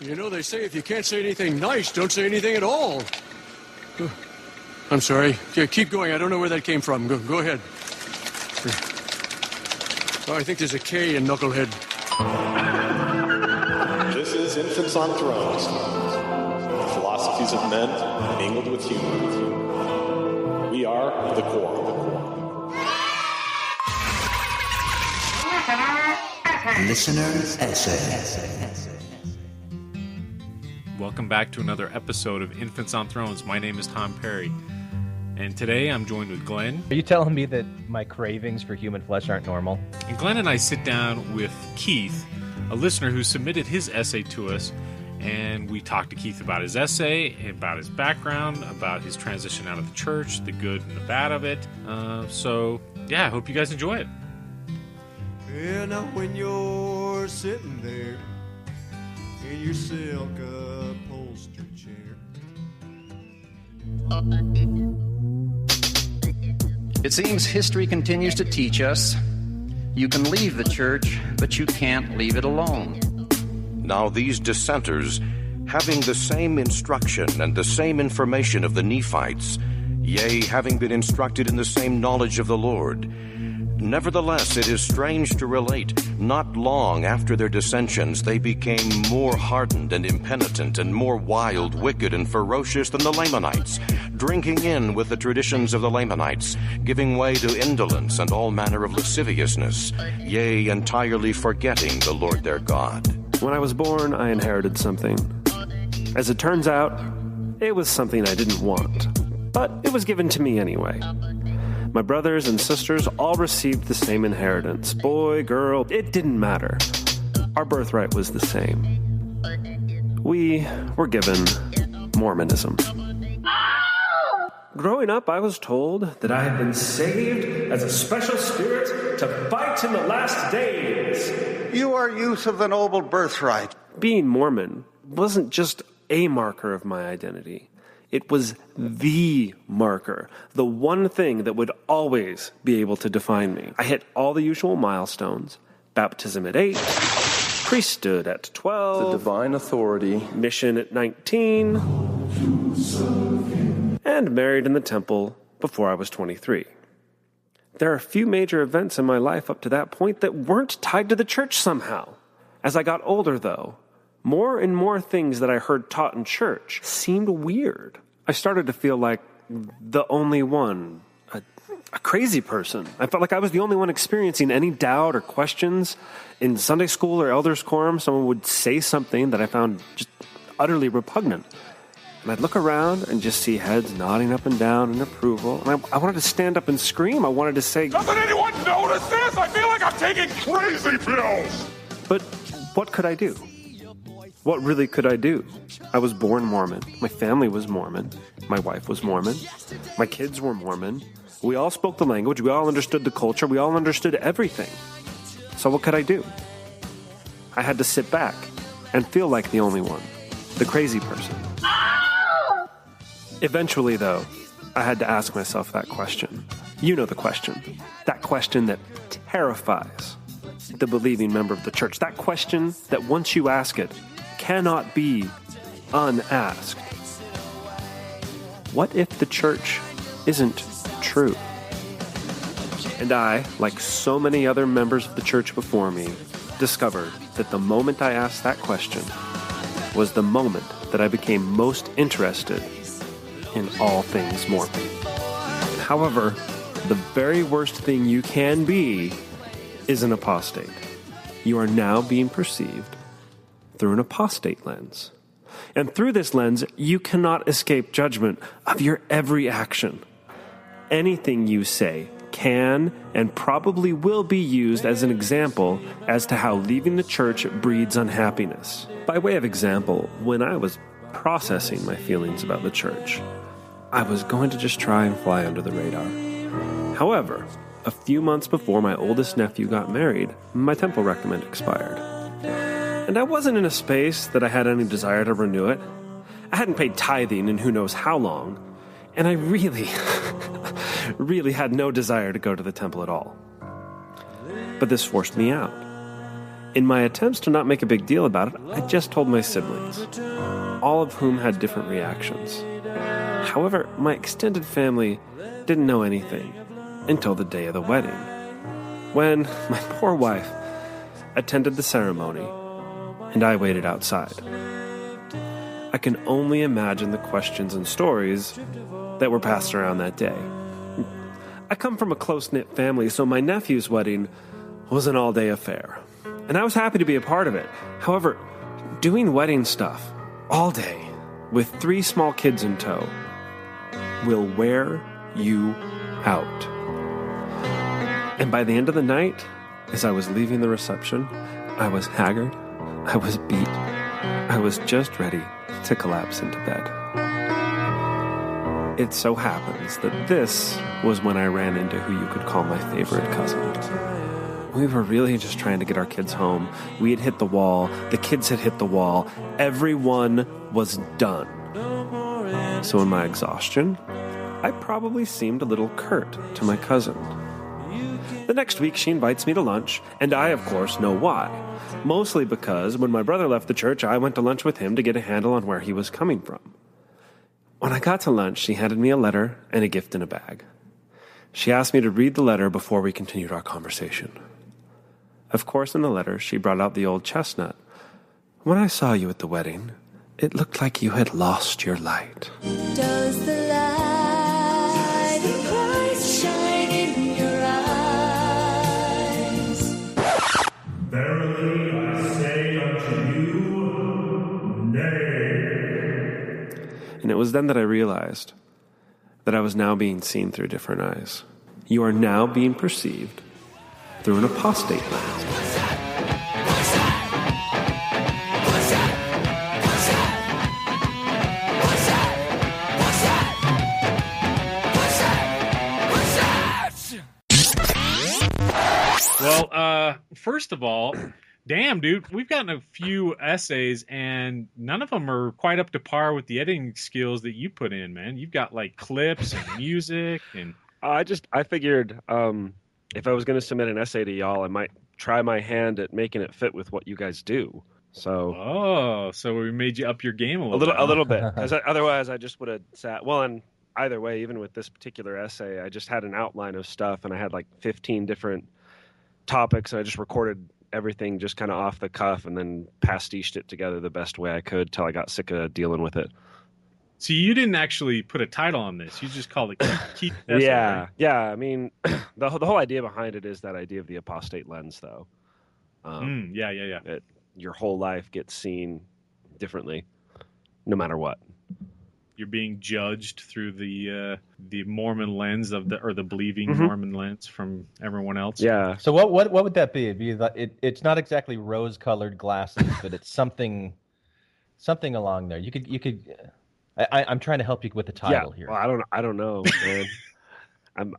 You know, they say if you can't say anything nice, don't say anything at all. I'm sorry. Keep going. I don't know where that came from. Go ahead. Oh, I think there's a K in Knucklehead. This is Infants on Thrones. The philosophies of men mingled with humor. We are the core. Listener's Essay. Welcome back to another episode of Infants on Thrones. My name is Tom Perry, and today I'm joined with Glenn. Are you telling me that my cravings for human flesh aren't normal? And Glenn and I sit down with Keith, a listener who submitted his essay to us, and we talk to Keith about his essay, about his background, about his transition out of the church, the good and the bad of it. So, I hope you guys enjoy it. Yeah, now when you're sitting there in your silk upholstered chair. It seems history continues to teach us you can leave the church, but you can't leave it alone. Now these dissenters, having the same instruction and the same information of the Nephites, yea, having been instructed in the same knowledge of the Lord, nevertheless, it is strange to relate, not long after their dissensions, they became more hardened and impenitent and more wild, wicked, and ferocious than the Lamanites, drinking in with the traditions of the Lamanites, giving way to indolence and all manner of lasciviousness, yea, entirely forgetting the Lord their God. When I was born, I inherited something. As it turns out, it was something I didn't want, but it was given to me anyway. My brothers and sisters all received the same inheritance. Boy, girl, it didn't matter. Our birthright was the same. We were given Mormonism. Growing up, I was told that I had been saved as a special spirit to fight in the last days. You are youth of the noble birthright. Being Mormon wasn't just a marker of my identity. It was the marker, the one thing that would always be able to define me. I hit all the usual milestones: baptism at 8, priesthood at 12, the divine authority, mission at 19, and married in the temple before I was 23. There are a few major events in my life up to that point that weren't tied to the church somehow. As I got older, though, more and more things that I heard taught in church seemed weird. I started to feel like the only one, a crazy person. I felt like I was the only one experiencing any doubt or questions. In Sunday school or elders' quorum, someone would say something that I found just utterly repugnant. And I'd look around and just see heads nodding up and down in approval. And I wanted to stand up and scream. I wanted to say, "Doesn't anyone notice this? I feel like I'm taking crazy pills!" But what could I do? What really could I do? I was born Mormon. My family was Mormon. My wife was Mormon. My kids were Mormon. We all spoke the language. We all understood the culture. We all understood everything. So what could I do? I had to sit back and feel like the only one, the crazy person. Eventually, though, I had to ask myself that question. You know the question. That question that terrifies the believing member of the church. That question that once you ask it, cannot be unasked. What if the church isn't true? And I, like so many other members of the church before me, discovered that the moment I asked that question was the moment that I became most interested in all things Mormon. However, the very worst thing you can be is an apostate. You are now being perceived through an apostate lens. And through this lens, you cannot escape judgment of your every action. Anything you say can and probably will be used as an example as to how leaving the church breeds unhappiness. By way of example, when I was processing my feelings about the church, I was going to just try and fly under the radar. However, a few months before my oldest nephew got married, my temple recommend expired. And I wasn't in a space that I had any desire to renew it. I hadn't paid tithing in who knows how long, and I really, really had no desire to go to the temple at all. But this forced me out. In my attempts to not make a big deal about it, I just told my siblings, all of whom had different reactions. However, my extended family didn't know anything until the day of the wedding, when my poor wife attended the ceremony and I waited outside. I can only imagine the questions and stories that were passed around that day. I come from a close-knit family, so my nephew's wedding was an all-day affair, and I was happy to be a part of it. However, doing wedding stuff all day with 3 small kids in tow will wear you out. And by the end of the night, as I was leaving the reception, I was haggard, I was beat, I was just ready to collapse into bed. It so happens that this was when I ran into who you could call my favorite cousin. We were really just trying to get our kids home. We had hit the wall, the kids had hit the wall, everyone was done. So in my exhaustion, I probably seemed a little curt to my cousin. The next week, she invites me to lunch, and I, of course, know why. Mostly because when my brother left the church, I went to lunch with him to get a handle on where he was coming from. When I got to lunch, she handed me a letter and a gift in a bag. She asked me to read the letter before we continued our conversation. Of course, in the letter, she brought out the old chestnut. When I saw you at the wedding, it looked like you had lost your light. Does the light of Christ shine in your eyes? Verily I say unto you, nay. And it was then that I realized that I was now being seen through different eyes. You are now being perceived through an apostate lens. Well, first of all, damn, dude, we've gotten a few essays, and none of them are quite up to par with the editing skills that you put in, man. You've got, like, clips and music, and... I figured if I was going to submit an essay to y'all, I might try my hand at making it fit with what you guys do. So, so we made you up your game a little bit. Otherwise, I just would have sat. Well, and either way, even with this particular essay, I just had an outline of stuff, and I had like 15 different topics, and I just recorded everything just kind of off the cuff, and then pastiched it together the best way I could till I got sick of dealing with it. So you didn't actually put a title on this. You just called it Keith Essay, Yeah, right? yeah. I mean, the whole idea behind it is that idea of the apostate lens, though. Yeah. Your whole life gets seen differently, no matter what. You're being judged through the Mormon lens or the believing Mormon lens from everyone else. Yeah. So what would that be? It's not exactly rose-colored glasses, but it's something along there. You could. I'm trying to help you with the title here. Well, I don't know, man.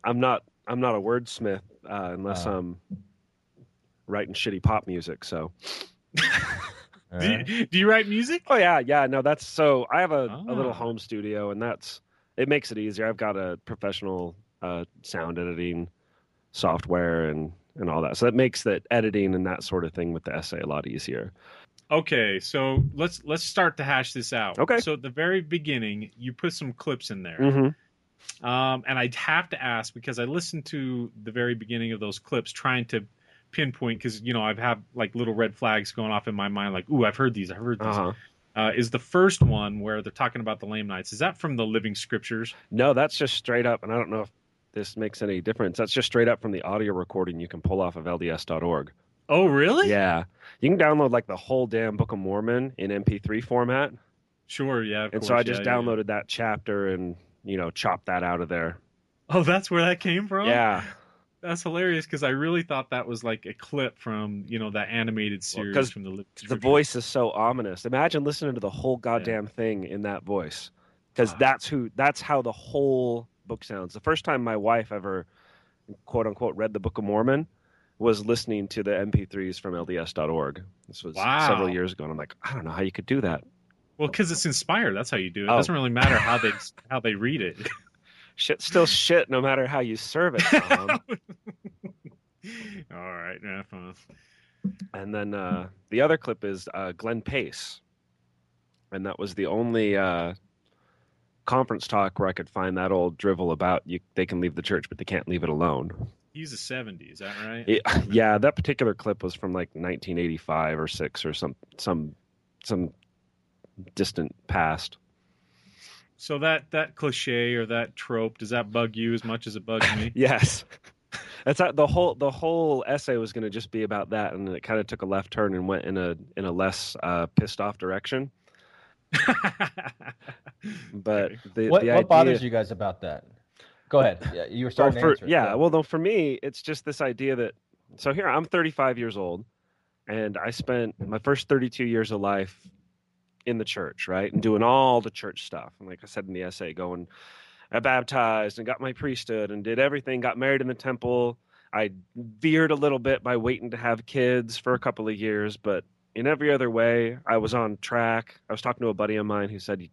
I'm not a wordsmith unless I'm writing shitty pop music. So, Do you write music? Oh yeah. No, that's so. I have a little home studio, and it makes it easier. I've got a professional sound editing software and all that, so that makes that editing and that sort of thing with the essay a lot easier. Okay, so let's start to hash this out. Okay. So at the very beginning, you put some clips in there. Mm-hmm. And I'd have to ask, because I listened to the very beginning of those clips trying to pinpoint, because, I've had like little red flags going off in my mind, like, ooh, I've heard these. Uh-huh. Is the first one where they're talking about the Lamanites, is that from the Living Scriptures? No, that's just straight up, and I don't know if this makes any difference. That's just straight up from the audio recording you can pull off of LDS.org. Oh, really? Yeah. You can download like the whole damn Book of Mormon in MP3 format. Sure, yeah. So I just downloaded that chapter and, chopped that out of there. Oh, that's where that came from? Yeah. That's hilarious, because I really thought that was like a clip from, that animated series from the Living Scriptures. The voice is so ominous. Imagine listening to the whole goddamn thing in that voice. Because that's how the whole book sounds. The first time my wife ever, quote unquote, read the Book of Mormon was listening to the MP3s from LDS.org. This was several years ago, and I'm like, I don't know how you could do that. Well, because it's inspired. That's how you do it. It doesn't really matter how they read it. Shit's still shit, no matter how you serve it, Tom. All right, yeah, fine. And then the other clip is Glenn Pace. And that was the only conference talk where I could find that old drivel about they can leave the church, but they can't leave it alone. He's a 70, is that right? Yeah, that particular clip was from like 1985 or 6 or some distant past. So that cliche or that trope, does that bug you as much as it bugs me? Yes. That's the whole essay was going to just be about that, and it kind of took a left turn and went in a less pissed off direction. But what bothers you guys about that? Go ahead. Yeah, you were starting to answer it. Yeah, well, no, for me, it's just this idea that here I'm 35 years old, and I spent my first 32 years of life in the church, right, and doing all the church stuff. And like I said in the essay, I baptized and got my priesthood and did everything, got married in the temple. I veered a little bit by waiting to have kids for a couple of years, but in every other way, I was on track. I was talking to a buddy of mine who said,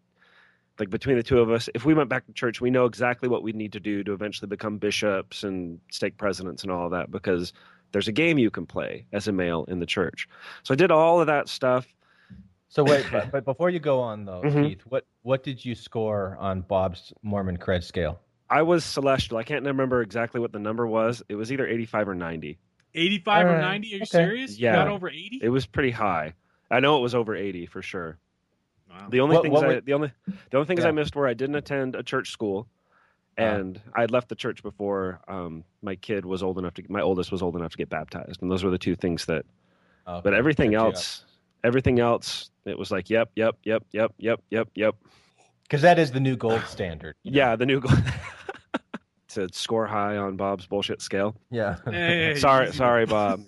like, between the two of us, if we went back to church, we know exactly what we need to do to eventually become bishops and stake presidents and all of that, because there's a game you can play as a male in the church. So I did all of that stuff. So wait, but before you go on though, Keith, what did you score on Bob's Mormon cred scale? I was celestial. I can't remember exactly what the number was. It was either 85 or 90. 85 or 90? Are you serious? Yeah. You got over 80? It was pretty high. I know it was over 80 for sure. Wow. The only things I missed were I didn't attend a church school, and I had left the church before my oldest was old enough to get baptized, and those were the two things that. Okay. But everything else, it was like yep. Because that is the new gold standard. Yeah, the new gold. To score high on Bob's bullshit scale. Yeah. Hey, sorry, Bob.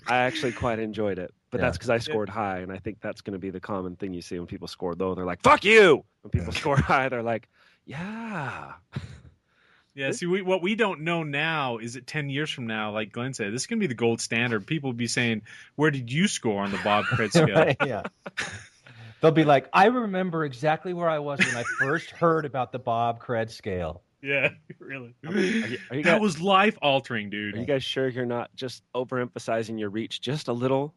I actually quite enjoyed it, but that's because I scored high, and I think that's going to be the common thing you see when people score low. They're like, "Fuck you!" When people score high, they're like, "Yeah." Yeah. See, what we don't know now is that 10 years from now, like Glenn said, this is going to be the gold standard. People will be saying, "Where did you score on the Bob cred scale?" Right, yeah. They'll be like, "I remember exactly where I was when I first heard about the Bob cred scale." Yeah, really. That was life-altering, dude. Are you guys sure you're not just overemphasizing your reach just a little?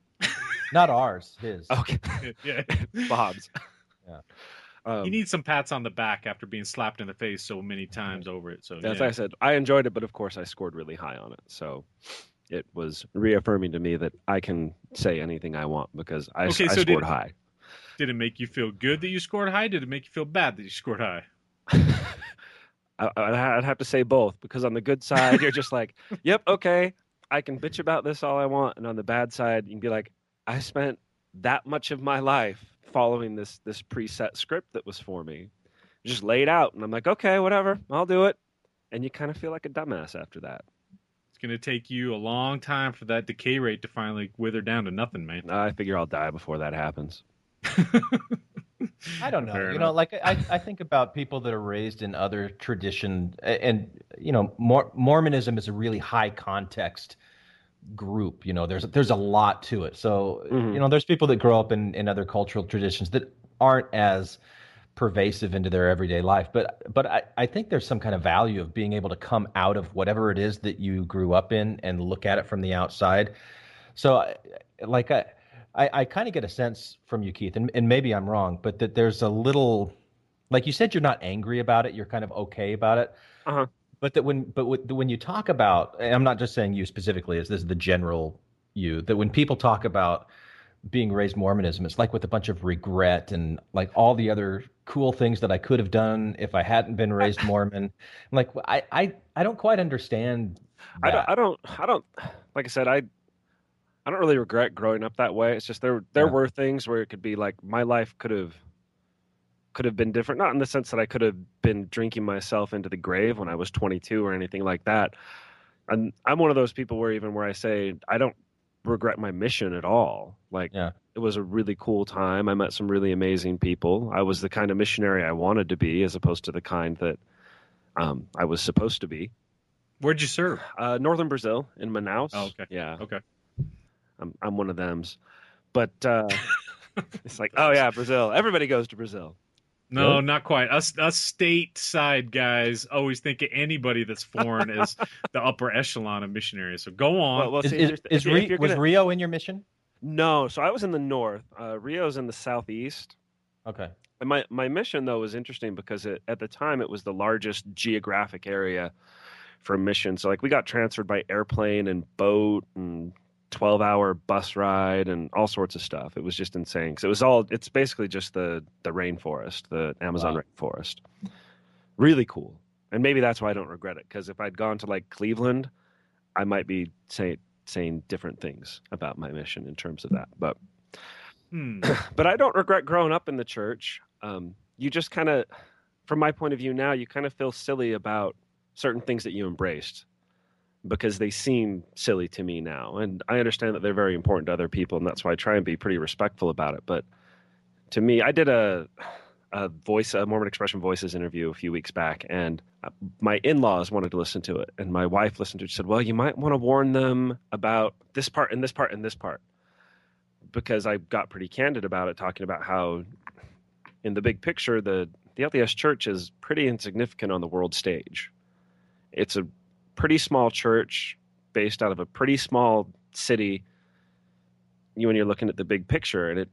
Not ours, his. Okay. Yeah. Bob's. Yeah. He needs some pats on the back after being slapped in the face so many times over it. So that's why I said I enjoyed it, but of course I scored really high on it. So it was reaffirming to me that I can say anything I want because I scored high. Did it make you feel good that you scored high? Did it make you feel bad that you scored high? I'd have to say both, because on the good side, you're just like, yep, okay, I can bitch about this all I want. And on the bad side, you can be like, I spent that much of my life following this preset script that was for me. Just laid out. And I'm like, okay, whatever, I'll do it. And you kind of feel like a dumbass after that. It's going to take you a long time for that decay rate to finally wither down to nothing, man. I figure I'll die before that happens. I don't know. Like I think about people that are raised in other traditions, and Mormonism is a really high context group. There's a lot to it. So there's people that grow up in other cultural traditions that aren't as pervasive into their everyday life. But I think there's some kind of value of being able to come out of whatever it is that you grew up in and look at it from the outside. So I kind of get a sense from you, Keith, and maybe I'm wrong, but that there's a little, like you said, you're not angry about it. You're kind of okay about it. Uh-huh. But when you talk about, and I'm not just saying you specifically, as this is the general you, that when people talk about being raised Mormonism, it's like with a bunch of regret and like all the other cool things that I could have done if I hadn't been raised Mormon. I'm like, I don't quite understand that. I don't, like I said, I don't really regret growing up that way. It's just there were things where it could be like my life could have been different. Not in the sense that I could have been drinking myself into the grave when I was 22 or anything like that. And I'm one of those people where I say I don't regret my mission at all. It was a really cool time. I met some really amazing people. I was the kind of missionary I wanted to be, as opposed to the kind that I was supposed to be. Where'd you serve? Northern Brazil, in Manaus. Oh, okay. Yeah. Okay. I'm one of them's, but it's like, oh yeah, Brazil. Everybody goes to Brazil. No, not quite. Us stateside guys always think of anybody that's foreign as the upper echelon of missionaries. So go on. Well, see, Was Rio in your mission? No, so I was in the north. Rio's in the southeast. Okay. And my mission, though, was interesting because at the time it was the largest geographic area for mission. So, like, we got transferred by airplane and boat and 12-hour bus ride and all sorts of stuff. It was just insane. So it's basically just the rainforest, the Amazon rainforest. Really cool. And maybe that's why I don't regret it, because if I'd gone to, like, Cleveland, I might be saying different things about my mission in terms of that. But but I don't regret growing up in the church. You just kind of, from my point of view now, you kind of feel silly about certain things that you embraced because they seem silly to me now. And I understand that they're very important to other people, and that's why I try and be pretty respectful about it. But to me, I did a Mormon Expression Voices interview a few weeks back, and my in-laws wanted to listen to it. And my wife listened to it. She said, well, you might want to warn them about this part and this part and this part. Because I got pretty candid about it, talking about how in the big picture, the LDS Church is pretty insignificant on the world stage. It's a pretty small church based out of a pretty small city when you're looking at the big picture, and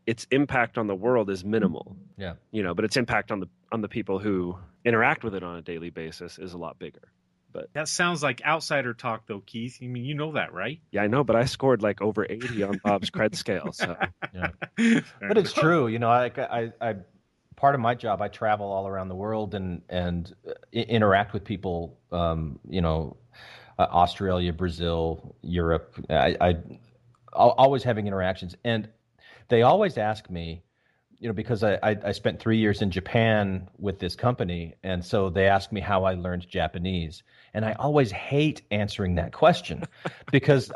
its impact on the world is minimal. Yeah. But its impact on the people who interact with it on a daily basis is a lot bigger. But that sounds like outsider talk, though, Keith. I mean, you know that, right? Yeah, I know, but I scored like over 80 on Bob's cred scale. So. Yeah. But it's true. I part of my job, I travel all around the world and interact with people. Australia, Brazil, Europe. I'm always having interactions, and they always ask me. Because I spent 3 years in Japan with this company, and so they asked me how I learned Japanese, and I always hate answering that question because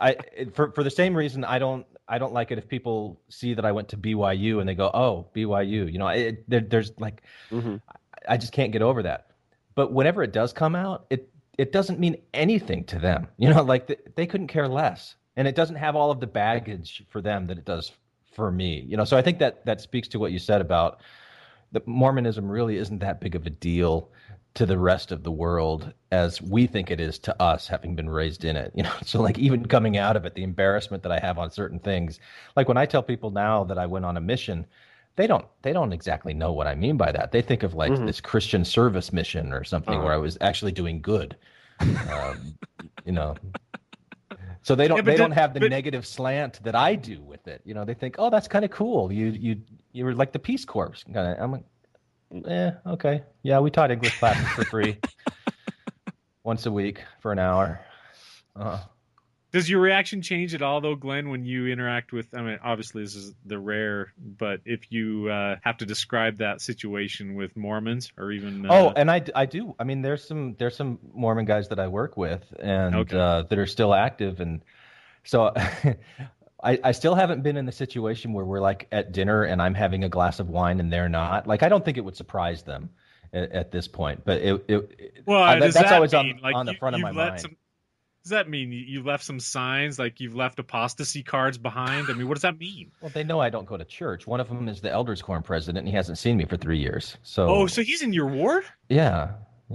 for the same reason I don't like it if people see that I went to BYU and they go, oh, BYU, there's like I just can't get over that. But whenever it does come out, it doesn't mean anything to them, like they couldn't care less, and it doesn't have all of the baggage for them that it does for me, so I think that speaks to what you said about that Mormonism really isn't that big of a deal to the rest of the world as we think it is to us, having been raised in it. So like even coming out of it, the embarrassment that I have on certain things, like when I tell people now that I went on a mission, they don't exactly know what I mean by that. They think of like this Christian service mission or something where I was actually doing good, So they don't have the negative slant that I do with it. They think, oh, that's kind of cool. You were like the Peace Corps. I'm like, okay. Yeah, we taught English classes for free once a week for an hour. Does your reaction change at all, though, Glenn, when you interact with, obviously this is the rare, but if you have to describe that situation with Mormons or even... and I do. There's some Mormon guys that I work with and that are still active. And so I still haven't been in the situation where we're like at dinner and I'm having a glass of wine and they're not. Like, I don't think it would surprise them at this point, but that's always on the front of my mind. Does that mean you left some signs, like you've left apostasy cards behind? What does that mean? Well, they know I don't go to church. One of them is the Elders Quorum president, and he hasn't seen me for 3 years. So he's in your ward? Yeah.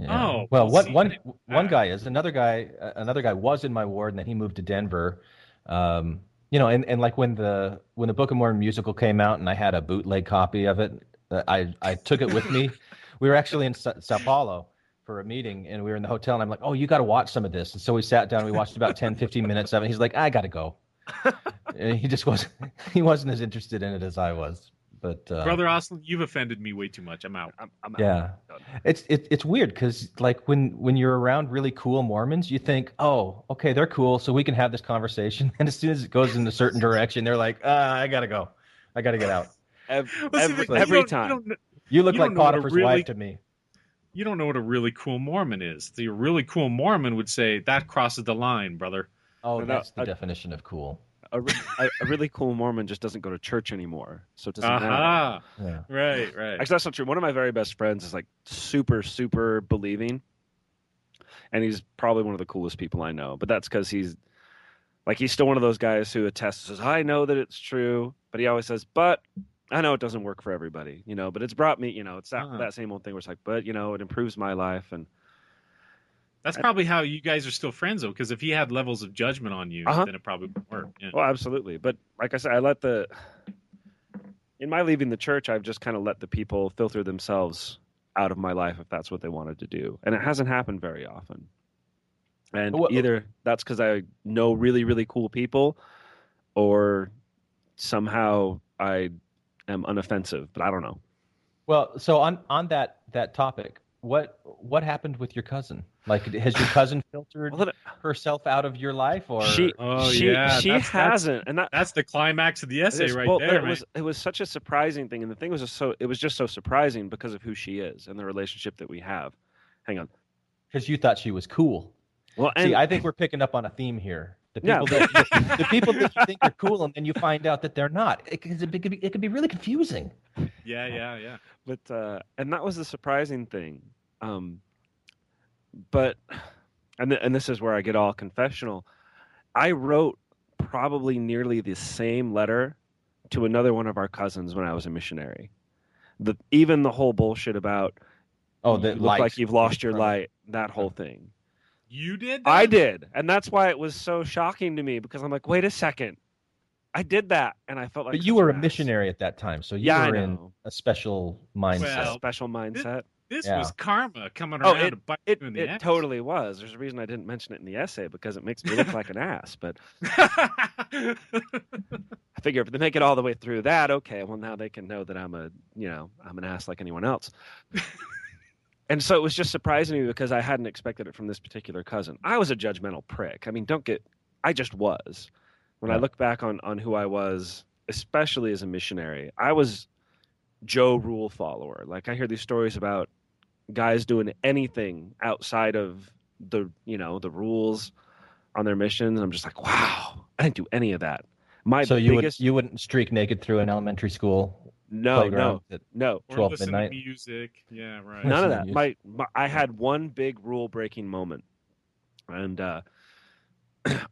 Oh, well, one guy is. Another guy was in my ward, and then he moved to Denver. And like when the Book of Mormon musical came out, and I had a bootleg copy of it, I took it with me. We were actually in Sao Paulo for a meeting, and we were in the hotel, and I'm like, oh, you got to watch some of this. And so we sat down and we watched about 10, 15 minutes of it. He's like, I got to go. And he just wasn't as interested in it as I was. But Brother Austin, you've offended me way too much. I'm out. I'm yeah. out. It's weird because like when you're around really cool Mormons, you think, oh, okay, they're cool, so we can have this conversation. And as soon as it goes in a certain direction, they're like, I got to go. I got to get out. Every time. You look like Potiphar's wife to me. You don't know what a really cool Mormon is. The really cool Mormon would say, that crosses the line, brother. Oh, that's the definition of cool. A really cool Mormon just doesn't go to church anymore, so it doesn't matter. Yeah. Right. Actually, that's not true. One of my very best friends is like super, super believing, and he's probably one of the coolest people I know. But that's because he's still one of those guys who attests, says, I know that it's true, but he always says, but I know it doesn't work for everybody, but it's brought me, it's that same old thing where it's like, but it improves my life. And that's probably how you guys are still friends, though, because if he had levels of judgment on you, then it probably wouldn't work. Yeah. Well, absolutely. But like I said, in my leaving the church, I've just kind of let the people filter themselves out of my life if that's what they wanted to do. And it hasn't happened very often. And either that's because I know really, really cool people, or somehow I am unoffensive, but I don't know. Well, so on that topic, what happened with your cousin? Like, has your cousin filtered herself out of your life, or she hasn't, and that's the climax of the essay there. It was such a surprising thing, and the thing was it was just so surprising because of who she is and the relationship that we have. Hang on, because you thought she was cool. Well, see, I think we're picking up on a theme here. The people that you think are cool, and then you find out that they're not. It could be really confusing. Yeah. But and that was the surprising thing. But this is where I get all confessional. I wrote probably nearly the same letter to another one of our cousins when I was a missionary. Even the whole bullshit about look like you've lost your light, that whole thing. You did that? I did. And that's why it was so shocking to me, because I'm like, wait a second. I did that, and I felt like. But you were a missionary at that time, so you were in a special mindset. A special mindset. This was karma coming around to bite you in the ass. It totally was. There's a reason I didn't mention it in the essay, because it makes me look like an ass. But I figure if they make it all the way through that, okay, well now they can know that I'm an ass like anyone else. And so it was just surprising to me because I hadn't expected it from this particular cousin. I was a judgmental prick. I mean, I just was. When I look back on who I was, especially as a missionary, I was Joe Rule follower. Like, I hear these stories about guys doing anything outside of the rules on their missions. I'm just like, wow, I didn't do any of that. You wouldn't streak naked through an elementary school? No. Or 12 listen midnight. to music. Yeah, right. None of that. I had one big rule breaking moment, and on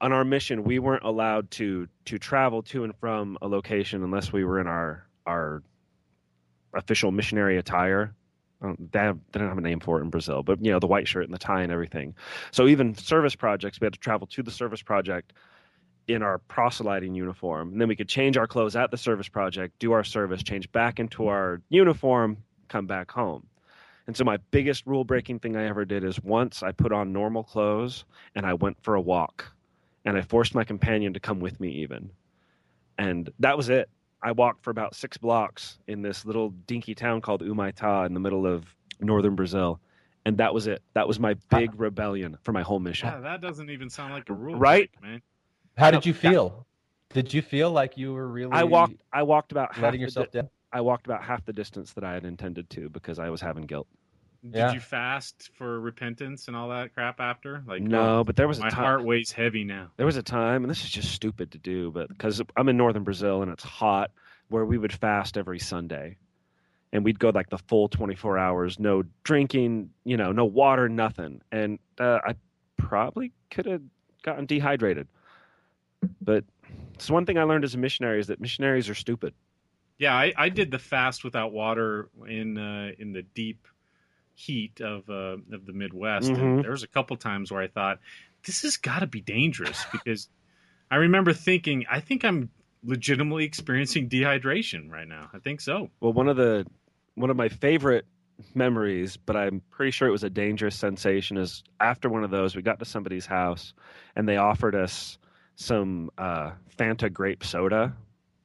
our mission, we weren't allowed to travel to and from a location unless we were in our official missionary attire. They didn't have a name for it in Brazil, but the white shirt and the tie and everything. So even service projects, we had to travel to the service project in our proselyting uniform, and then we could change our clothes at the service project, do our service, change back into our uniform, come back home. And so my biggest rule breaking thing I ever did is once I put on normal clothes and I went for a walk, and I forced my companion to come with me even. And that was it. I walked for about 6 blocks in this little dinky town called Humaitá in the middle of northern Brazil. And that was it. That was my big rebellion for my whole mission. Yeah, that doesn't even sound like a rule break, man. How did you feel? Did you feel like you were really I walked about letting yourself down? I walked about half the distance that I had intended to because I was having guilt. Did you fast for repentance and all that crap after? Like, no, but there was my heart weighs heavy now. There was a time, and this is just stupid to do, but because I'm in northern Brazil and it's hot, where we would fast every Sunday, and we'd go like the full 24 hours, no drinking, no water, nothing, and I probably could have gotten dehydrated. But it's one thing I learned as a missionary is that missionaries are stupid. Yeah, I did the fast without water in the deep heat of the Midwest. Mm-hmm. And there was a couple times where I thought, this has got to be dangerous, because I remember thinking, I think I'm legitimately experiencing dehydration right now. I think so. Well, one of my favorite memories, but I'm pretty sure it was a dangerous sensation, is after one of those, we got to somebody's house and they offered us some Fanta grape soda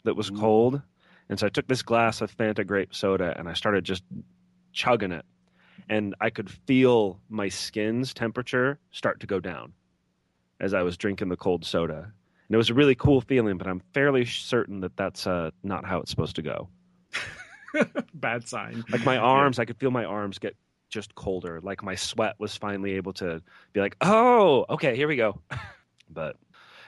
that was cold. And so I took this glass of Fanta grape soda and I started just chugging it. And I could feel my skin's temperature start to go down as I was drinking the cold soda. And it was a really cool feeling, but I'm fairly certain that that's not how it's supposed to go. Bad sign. Like my arms, I could feel my arms get just colder. Like my sweat was finally able to be like, oh, okay, here we go. But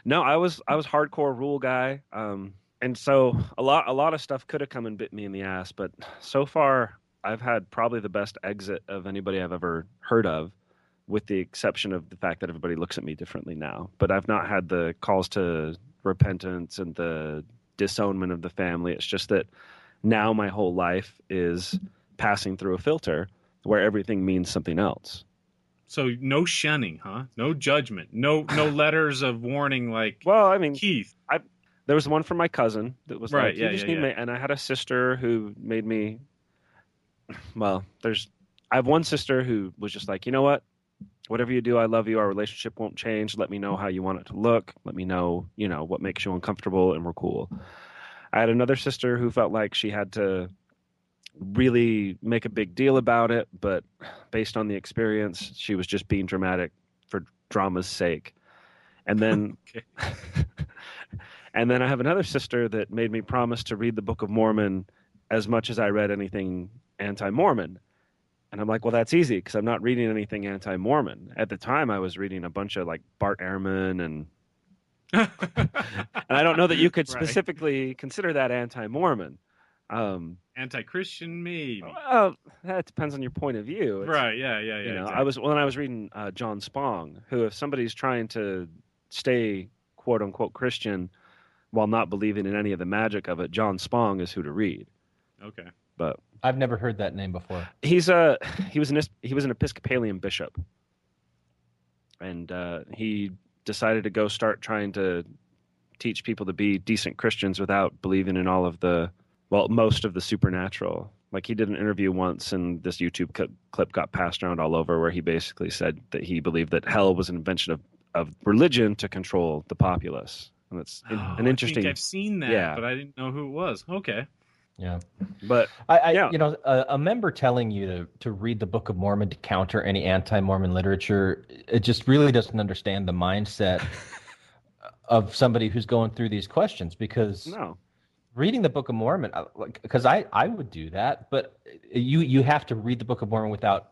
no, I was hardcore rule guy. And so a lot of stuff could have come and bit me in the ass, but so far I've had probably the best exit of anybody I've ever heard of, with the exception of the fact that everybody looks at me differently now. But I've not had the calls to repentance and the disownment of the family. It's just that now my whole life is passing through a filter where everything means something else. So no shunning, huh? No judgment. No letters of warning like, well, I mean, Keith. There was one from my cousin that was right, like, you just need me. And I had a sister who made me, well, I have one sister who was just like, you know what? Whatever you do, I love you. Our relationship won't change. Let me know how you want it to look. Let me know, what makes you uncomfortable, and we're cool. I had another sister who felt like she had to really make a big deal about it, but based on the experience, she was just being dramatic for drama's sake. And then, and then I have another sister that made me promise to read the Book of Mormon as much as I read anything anti-Mormon. And I'm like, well, that's easy because I'm not reading anything anti-Mormon. At the time, I was reading a bunch of like Bart Ehrman and I don't know that you could specifically consider that anti-Mormon. Anti-Christian, maybe. Well, that depends on your point of view. Right? Yeah. Exactly. I was reading John Spong, who, if somebody's trying to stay quote unquote Christian while not believing in any of the magic of it, John Spong is who to read. Okay. But I've never heard that name before. He was an Episcopalian bishop, and he decided to go start trying to teach people to be decent Christians without believing in most of the supernatural. Like, he did an interview once, and this YouTube clip got passed around all over, where he basically said that he believed that hell was an invention of religion to control the populace. And that's an interesting. I think I've seen that, but I didn't know who it was. Okay. Yeah, but a member telling you to read the Book of Mormon to counter any anti-Mormon literature, it just really doesn't understand the mindset of somebody who's going through these questions. Because reading the Book of Mormon, because I would do that, but you have to read the Book of Mormon without,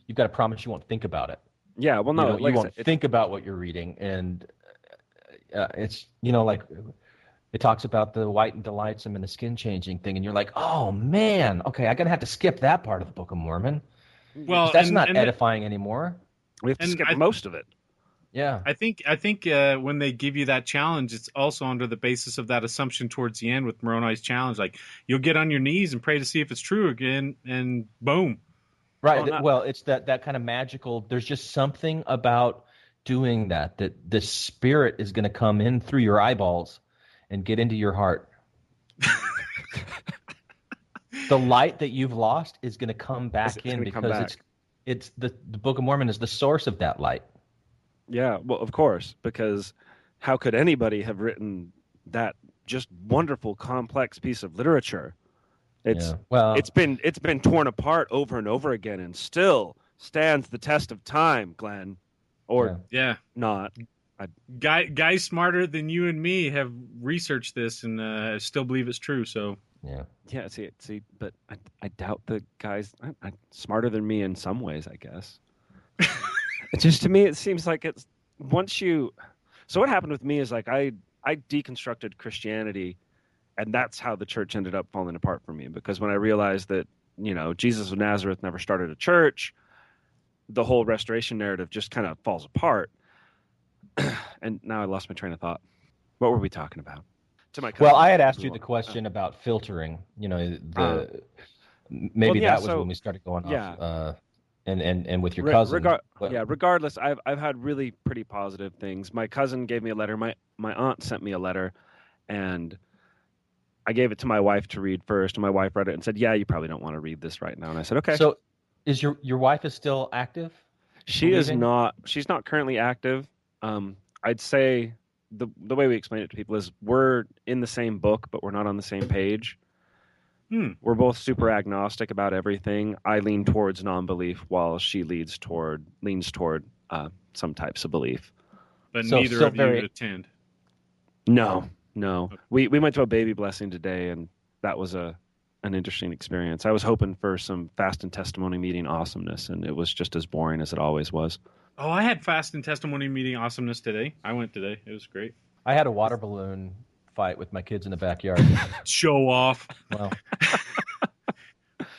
you've got to promise you won't think about it. Yeah, well, no, you won't think about what you're reading, and it's it talks about the white and delightsome and the skin changing thing, and you're like, oh man, okay, I'm gonna have to skip that part of the Book of Mormon. Well, that's not edifying anymore. We have to skip most of it. Yeah, I think when they give you that challenge, it's also under the basis of that assumption towards the end with Moroni's challenge, like you'll get on your knees and pray to see if it's true again, and boom. Right. Well, it's that kind of magical. There's just something about doing that the Spirit is going to come in through your eyeballs and get into your heart. The light that you've lost is going to come back in because it's the Book of Mormon is the source of that light. Yeah, well, of course, because how could anybody have written that just wonderful, complex piece of literature? It's been torn apart over and over again, and still stands the test of time, Glenn. Or not. Guys smarter than you and me have researched this and still believe it's true. So yeah. See, but I doubt the guys smarter than me in some ways, I guess. Just to me, it seems like it's once you. So what happened with me is like I deconstructed Christianity, and that's how the church ended up falling apart for me. Because when I realized that Jesus of Nazareth never started a church, the whole restoration narrative just kind of falls apart. And now I lost my train of thought. What were we talking about? Well, I had asked you the question about filtering. That was when we started going off. And with your cousin. Regardless, I've had really pretty positive things. My cousin gave me a letter. My aunt sent me a letter, and I gave it to my wife to read first. And my wife read it and said, "Yeah, you probably don't want to read this right now." And I said, "Okay." So, is your wife is still active? She is not. She's not currently active. I'd say the way we explain it to people is we're in the same book, but we're not on the same page. We're both super agnostic about everything. I lean towards non-belief, while she leans toward some types of belief. But neither of you attend. No. Okay. We went to a baby blessing today, and that was an interesting experience. I was hoping for some fast and testimony meeting awesomeness, and it was just as boring as it always was. Oh, I had fast and testimony meeting awesomeness today. I went today. It was great. I had a water balloon fight with my kids in the backyard. Show off. Well,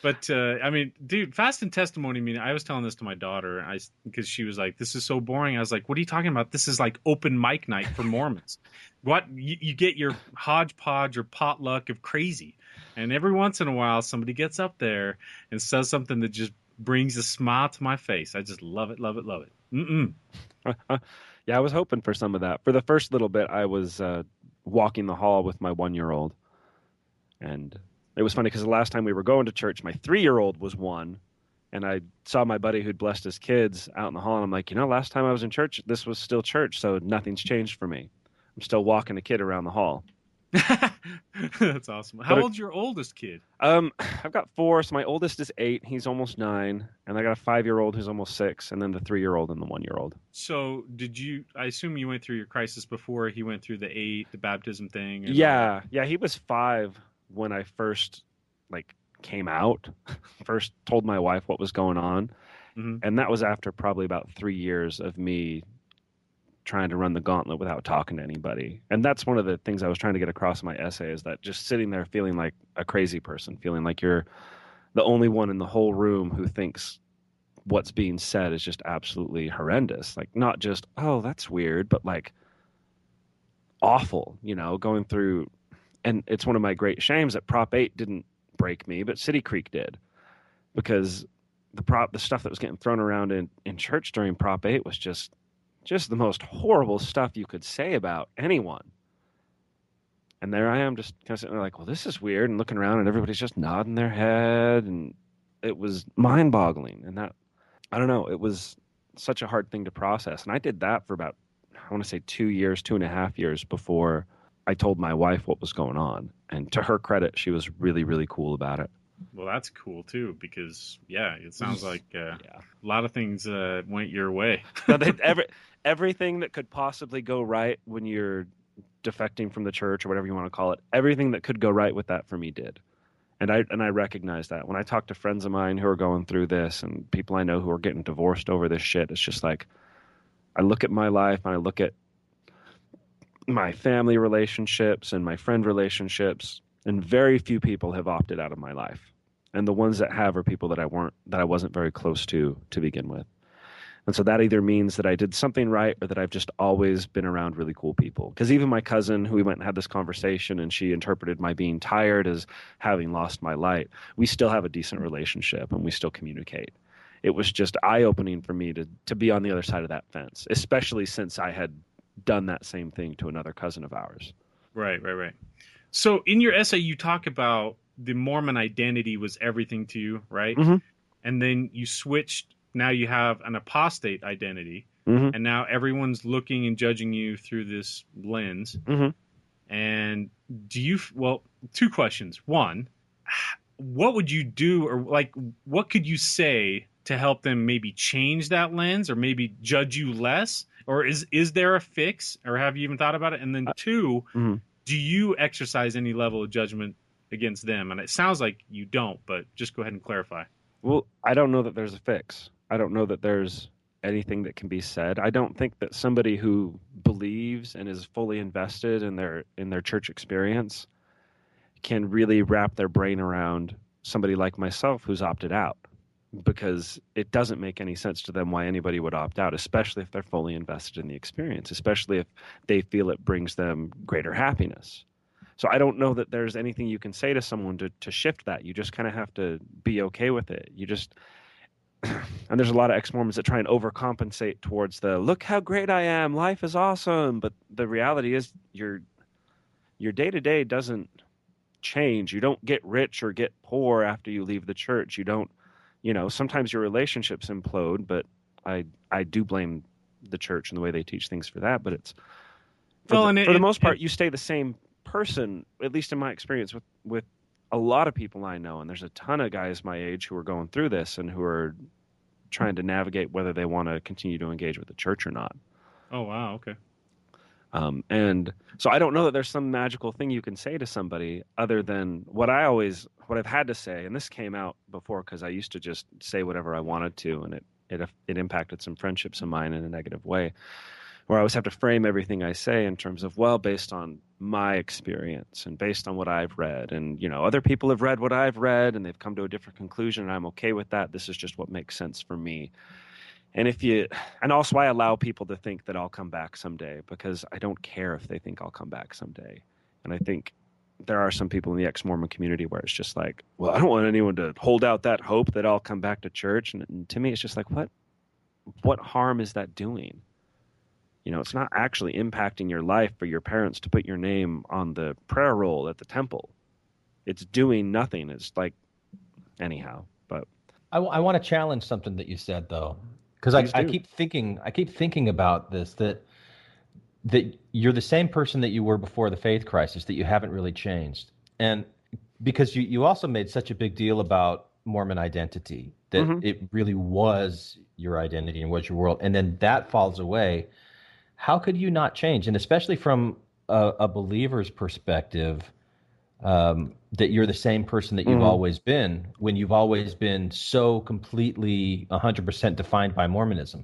but I mean, dude, fast and testimony meeting. I was telling this to my daughter, because she was like, "This is so boring." I was like, "What are you talking about? This is like open mic night for Mormons. What you get your hodgepodge or potluck of crazy." And every once in a while, somebody gets up there and says something that just brings a smile to my face. I just love it, love it, love it. Yeah, I was hoping for some of that. For the first little bit, I was walking the hall with my 1-year-old. And it was funny because the last time we were going to church, my 3-year-old was 1. And I saw my buddy who'd blessed his kids out in the hall. And I'm like, last time I was in church, this was still church. So nothing's changed for me. I'm still walking a kid around the hall. That's awesome. How old's your oldest kid? I've got 4. So my oldest is 8. He's almost 9. And I got a 5-year-old who's almost 6. And then the 3-year-old and the 1-year-old. So I assume you went through your crisis before he went through the baptism thing? Yeah. Yeah. He was 5 when I first came out, first told my wife what was going on. Mm-hmm. And that was after probably about 3 years of me trying to run the gauntlet without talking to anybody. And that's one of the things I was trying to get across in my essay, is that just sitting there feeling like a crazy person, feeling like you're the only one in the whole room who thinks what's being said is just absolutely horrendous. Like, not just, oh, that's weird, but like awful, going through. And it's one of my great shames that Prop 8 didn't break me, but City Creek did, because the stuff that was getting thrown around in church during Prop 8 was just the most horrible stuff you could say about anyone. And there I am, just kind of sitting there like, well, this is weird, and looking around, and everybody's just nodding their head, and it was mind-boggling. And that, I don't know, it was such a hard thing to process. And I did that for about, I want to say 2.5 years before I told my wife what was going on. And to her credit, she was really, really cool about it. Well, that's cool, too, because, it sounds like a lot of things went your way. Everything that could possibly go right when you're defecting from the church, or whatever you want to call it, everything that could go right with that for me did. And I recognize that. When I talk to friends of mine who are going through this, and people I know who are getting divorced over this shit, it's just like, I look at my life, and I look at my family relationships and my friend relationships, and very few people have opted out of my life. And the ones that have are people that I wasn't very close to begin with. And so that either means that I did something right, or that I've just always been around really cool people. Because even my cousin, who we went and had this conversation, and she interpreted my being tired as having lost my light, we still have a decent relationship, and we still communicate. It was just eye-opening for me to be on the other side of that fence, especially since I had done that same thing to another cousin of ours. Right. So in your essay, you talk about the Mormon identity was everything to you, right? Mm-hmm. And then you switched. Now you have an apostate identity, mm-hmm. and now everyone's looking and judging you through this lens. Mm-hmm. And two questions. One, what would you do, or what could you say to help them maybe change that lens, or maybe judge you less? Or is there a fix, or have you even thought about it? And then two, mm-hmm. do you exercise any level of judgment against them? And it sounds like you don't, but just go ahead and clarify. Well, I don't know that there's a fix. I don't know that there's anything that can be said. I don't think that somebody who believes and is fully invested in their church experience can really wrap their brain around somebody like myself who's opted out, because it doesn't make any sense to them why anybody would opt out, especially if they're fully invested in the experience, especially if they feel it brings them greater happiness. So I don't know that there's anything you can say to someone to shift that. You just kind of have to be okay with it. And there's a lot of ex-Mormons that try and overcompensate towards the, look how great I am, life is awesome. But the reality is your day-to-day doesn't change. You don't get rich or get poor after you leave the church. You don't, sometimes your relationships implode, but I do blame the church and the way they teach things for that. But it's, for the most part, you stay the same person, at least in my experience with a lot of people I know. And there's a ton of guys my age who are going through this and who are trying to navigate whether they want to continue to engage with the church or not. Oh, wow. Okay. And so I don't know that there's some magical thing you can say to somebody other than what I've had to say. And this came out before, because I used to just say whatever I wanted to, and it impacted some friendships of mine in a negative way, where I always have to frame everything I say in terms of, well, based on my experience and based on what I've read. And, other people have read what I've read and they've come to a different conclusion, and I'm okay with that. This is just what makes sense for me. And also I allow people to think that I'll come back someday, because I don't care if they think I'll come back someday. And I think there are some people in the ex-Mormon community where it's just like, well, I don't want anyone to hold out that hope that I'll come back to church. And to me, it's just like, what harm is that doing? You know, it's not actually impacting your life for your parents to put your name on the prayer roll at the temple. It's doing nothing. It's like, anyhow, but I want to challenge something that you said though, because I keep thinking about this, that you're the same person that you were before the faith crisis, that you haven't really changed. And because you also made such a big deal about Mormon identity, that it really was your identity and was your world, and then that falls away. How could you not change? And especially from a believer's perspective, that you're the same person that you've always been, when you've always been so completely 100% defined by Mormonism.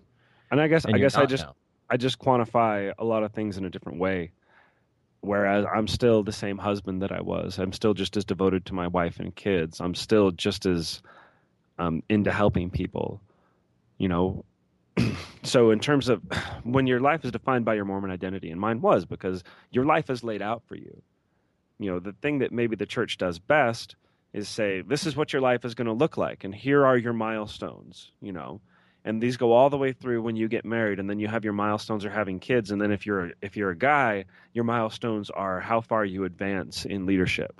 And I guess I just quantify a lot of things in a different way. Whereas I'm still the same husband that I was. I'm still just as devoted to my wife and kids. I'm still just as into helping people, you know. So in terms of when your life is defined by your Mormon identity, and mine was, because your life is laid out for you. You know, the thing that maybe the church does best is say, this is what your life is going to look like, and here are your milestones, you know. And these go all the way through when you get married, and then you have your milestones are having kids, and then if you're a guy, your milestones are how far you advance in leadership.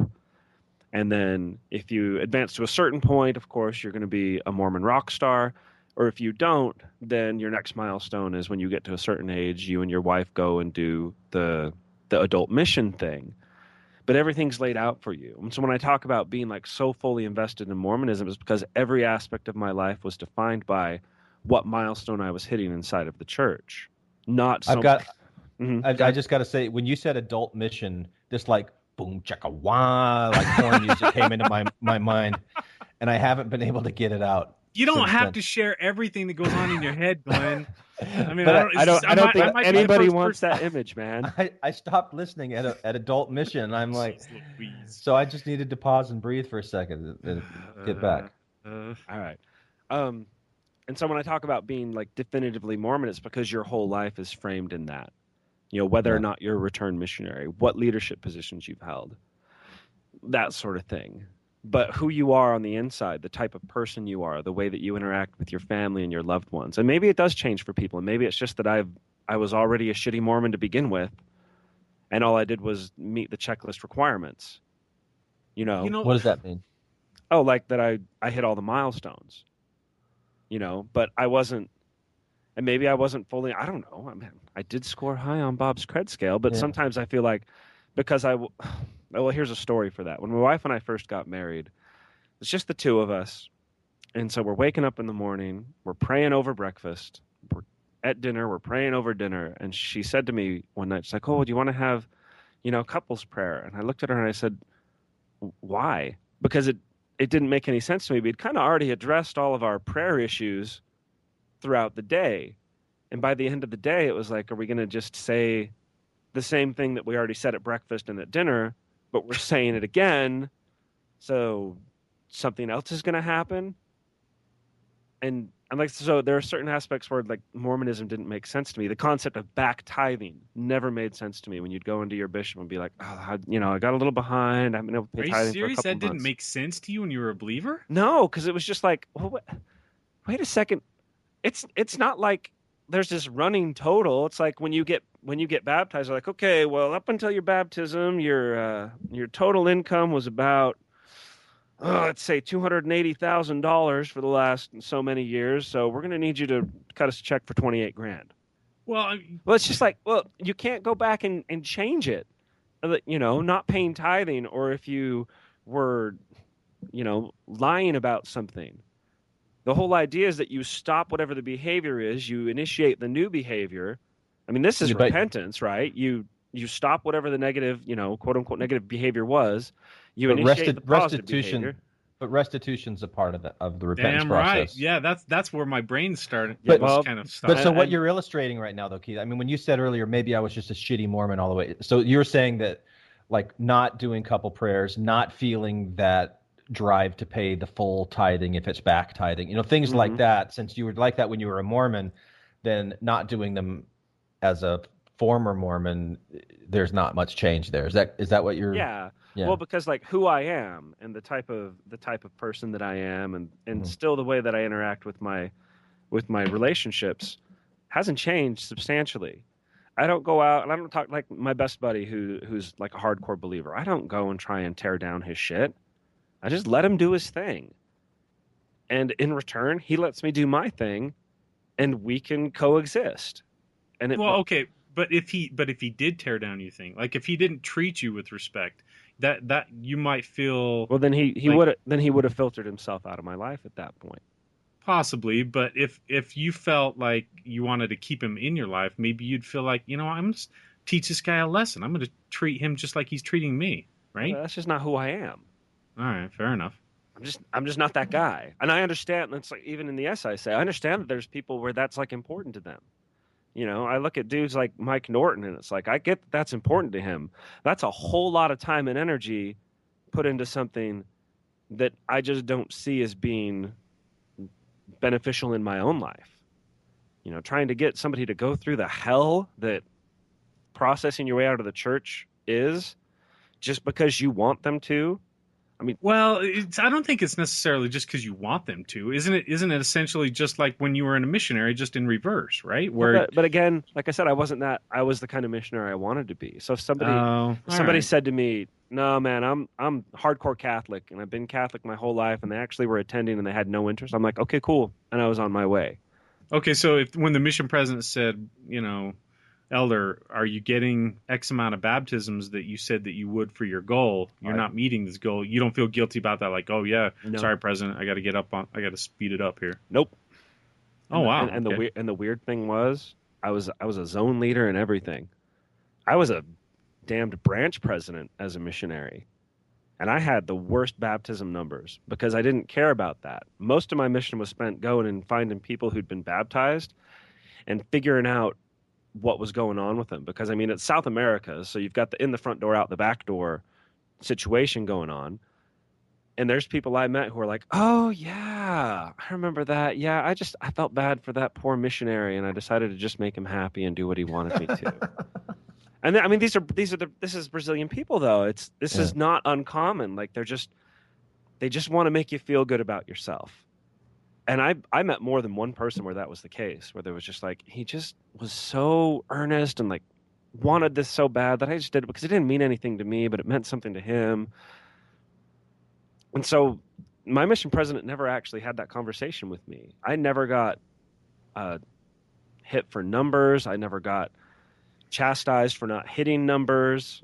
And then if you advance to a certain point, of course, you're going to be a Mormon rock star. Or if you don't, then your next milestone is when you get to a certain age, you and your wife go and do the adult mission thing. But everything's laid out for you. And so when I talk about being like so fully invested in Mormonism, it's because every aspect of my life was defined by what milestone I was hitting inside of the church. Not so I just got to say, when you said adult mission, this like boom chaka wah, like horn music came into my mind, and I haven't been able to get it out. You don't have to share everything that goes on in your head, Glenn. I mean, I don't think anybody wants that image, man. I stopped listening at adult mission. I'm like, so I just needed to pause and breathe for a second and get back. All right. And so when I talk about being like definitively Mormon, it's because your whole life is framed in that. You know, whether or not you're a returned missionary, what leadership positions you've held, that sort of thing. But who you are on the inside, the type of person you are, the way that you interact with your family and your loved ones. And maybe it does change for people. And maybe it's just that I was already a shitty Mormon to begin with, and all I did was meet the checklist requirements. You know what does that mean? Oh, like that I hit all the milestones. You know, but I wasn't, and maybe I wasn't fully, I don't know. I mean, I did score high on Bob's cred scale, but sometimes I feel like because well, here's a story for that. When my wife and I first got married, it's just the two of us. And so we're waking up in the morning, we're praying over breakfast, we're at dinner, we're praying over dinner. And she said to me one night, she's like, oh, do you want to have, you know, couples prayer? And I looked at her and I said, why? Because it didn't make any sense to me. We'd kind of already addressed all of our prayer issues throughout the day. And by the end of the day, it was like, are we going to just say the same thing that we already said at breakfast and at dinner, but we're saying it again, so something else is going to happen? And I'm like, so there are certain aspects where like Mormonism didn't make sense to me. The concept of back tithing never made sense to me. When you'd go into your bishop and be like, oh, I got a little behind. I've been able to pay tithing for a couple months. Are you serious? That didn't make sense to you when you were a believer? No, because it was just like, well, wait a second. It's not like there's this running total. It's like when you get baptized, they're like, okay, well, up until your baptism, your total income was about, let's say $280,000 for the last so many years. So we're going to need you to cut us a check for $28,000. Well, it's just like, well, you can't go back and change it. You know, not paying tithing, or if you were, you know, lying about something. The whole idea is that you stop whatever the behavior is, you initiate the new behavior. I mean, this is repentance, right? You stop whatever the negative, you know, quote unquote negative behavior was. You initiate the positive behavior. But restitution's a part of the repentance process. Right. Yeah, that's where my brain started. But so what you're illustrating right now, though, Keith, I mean, when you said earlier, maybe I was just a shitty Mormon all the way. So you're saying that, like, not doing couple prayers, not feeling that drive to pay the full tithing if it's back tithing, you know, things like that. Since you were like that when you were a Mormon, then not doing them as a former Mormon, there's not much change there. Is that what you're? Yeah. Yeah. Well, because like who I am and the type of person that I am, and still the way that I interact with my relationships hasn't changed substantially. I don't go out and I don't talk like my best buddy who's like a hardcore believer. I don't go and try and tear down his shit. I just let him do his thing. And in return, he lets me do my thing, and we can coexist. And okay, but if he did tear down your thing, like if he didn't treat you with respect, that you might feel well, then he would have filtered himself out of my life at that point. Possibly, but if you felt like you wanted to keep him in your life, maybe you'd feel like, I'm going to teach this guy a lesson. I'm going to treat him just like he's treating me, right? Well, that's just not who I am. All right, fair enough. I'm just not that guy. And I understand that's like even in the essay I say, I understand that there's people where that's like important to them. I look at dudes like Mike Norton and it's like I get that's important to him. That's a whole lot of time and energy put into something that I just don't see as being beneficial in my own life. Trying to get somebody to go through the hell that processing your way out of the church is just because you want them to. I mean, well, I don't think it's necessarily just because you want them to. Isn't it essentially just like when you were in a missionary, just in reverse, right? Where, but again, like I said, I wasn't that. I was the kind of missionary I wanted to be. So if somebody said to me, "No, man, I'm hardcore Catholic, and I've been Catholic my whole life," and they actually were attending and they had no interest, I'm like, "Okay, cool," and I was on my way. Okay, so when the mission president said, Elder, are you getting X amount of baptisms that you said that you would for your goal? You're not meeting this goal. You don't feel guilty about that? Like, oh yeah, no. Sorry, President, I got to speed it up here. Nope. Oh wow. And the weird thing was, I was a zone leader and everything. I was a damned branch president as a missionary, and I had the worst baptism numbers because I didn't care about that. Most of my mission was spent going and finding people who'd been baptized and figuring out what was going on with them, because I mean it's South America, so you've got the in the front door out the back door situation going on, and there's people I met who are like, oh yeah, I remember that, yeah, I felt bad for that poor missionary and I decided to just make him happy and do what he wanted me to. And I mean this is Brazilian people though. This is not uncommon. Like they just want to make you feel good about yourself. And I met more than one person where that was the case, where there was just like, he just was so earnest and like wanted this so bad that I just did it because it didn't mean anything to me, but it meant something to him. And so my mission president never actually had that conversation with me. I never got hit for numbers. I never got chastised for not hitting numbers.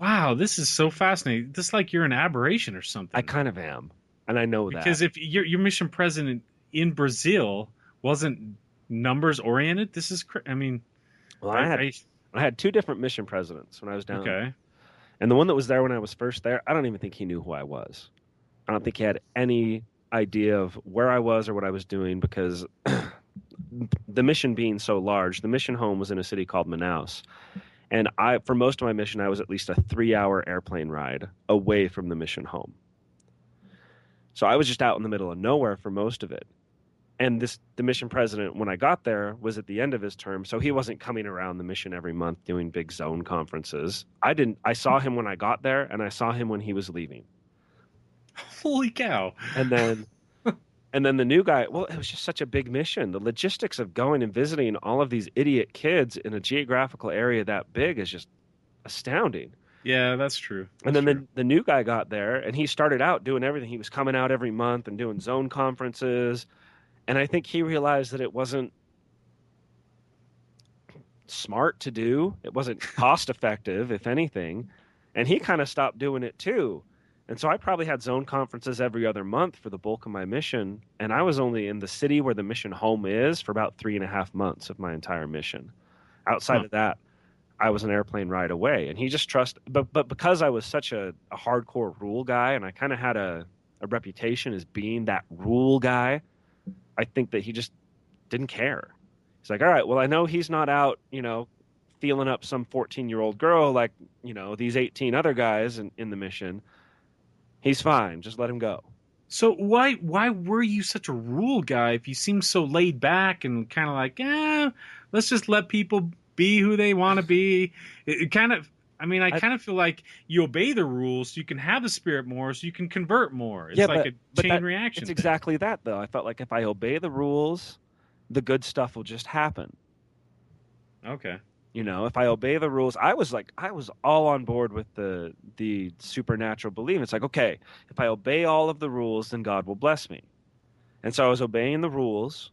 Wow, this is so fascinating. This is like you're an aberration or something. I kind of am, and I know that. Because if your mission president in Brazil wasn't numbers oriented, this is I mean, well, I had two different mission presidents when I was down. Okay. And the one that was there when I was first there, I don't even think he knew who I was. I don't think he had any idea of where I was or what I was doing, because the mission being so large, the mission home was in a city called Manaus. And for most of my mission, I was at least a 3-hour airplane ride away from the mission home. So I was just out in the middle of nowhere for most of it. And the mission president, when I got there, was at the end of his term, so he wasn't coming around the mission every month doing big zone conferences. I saw him when I got there, and I saw him when he was leaving. Holy cow. And then the new guy, well, it was just such a big mission. The logistics of going and visiting all of these idiot kids in a geographical area that big is just astounding. Yeah, that's true. And then the new guy got there, and he started out doing everything. He was coming out every month and doing zone conferences. And I think he realized that it wasn't smart to do. It wasn't cost effective, if anything. And he kind of stopped doing it too. And so I probably had zone conferences every other month for the bulk of my mission. And I was only in the city where the mission home is for about 3.5 months of my entire mission. Outside of that, I was an airplane ride away. And he just but because I was such a hardcore rule guy, and I kind of had a reputation as being that rule guy, I think that he just didn't care. He's like, all right, well, I know he's not out, feeling up some 14-year-old girl like, these 18 other guys in the mission. He's fine. Just let him go. So why were you such a rule guy if you seem so laid back and kind of like, let's just let people be who they want to be? It kind of, I mean, I kind of feel like you obey the rules so you can have the Spirit more, so you can convert more. It's like a chain reaction. It's exactly that, though. I felt like if I obey the rules, the good stuff will just happen. Okay. You know, if I obey the rules, I was all on board with the supernatural belief. It's like, okay, if I obey all of the rules, then God will bless me. And so I was obeying the rules,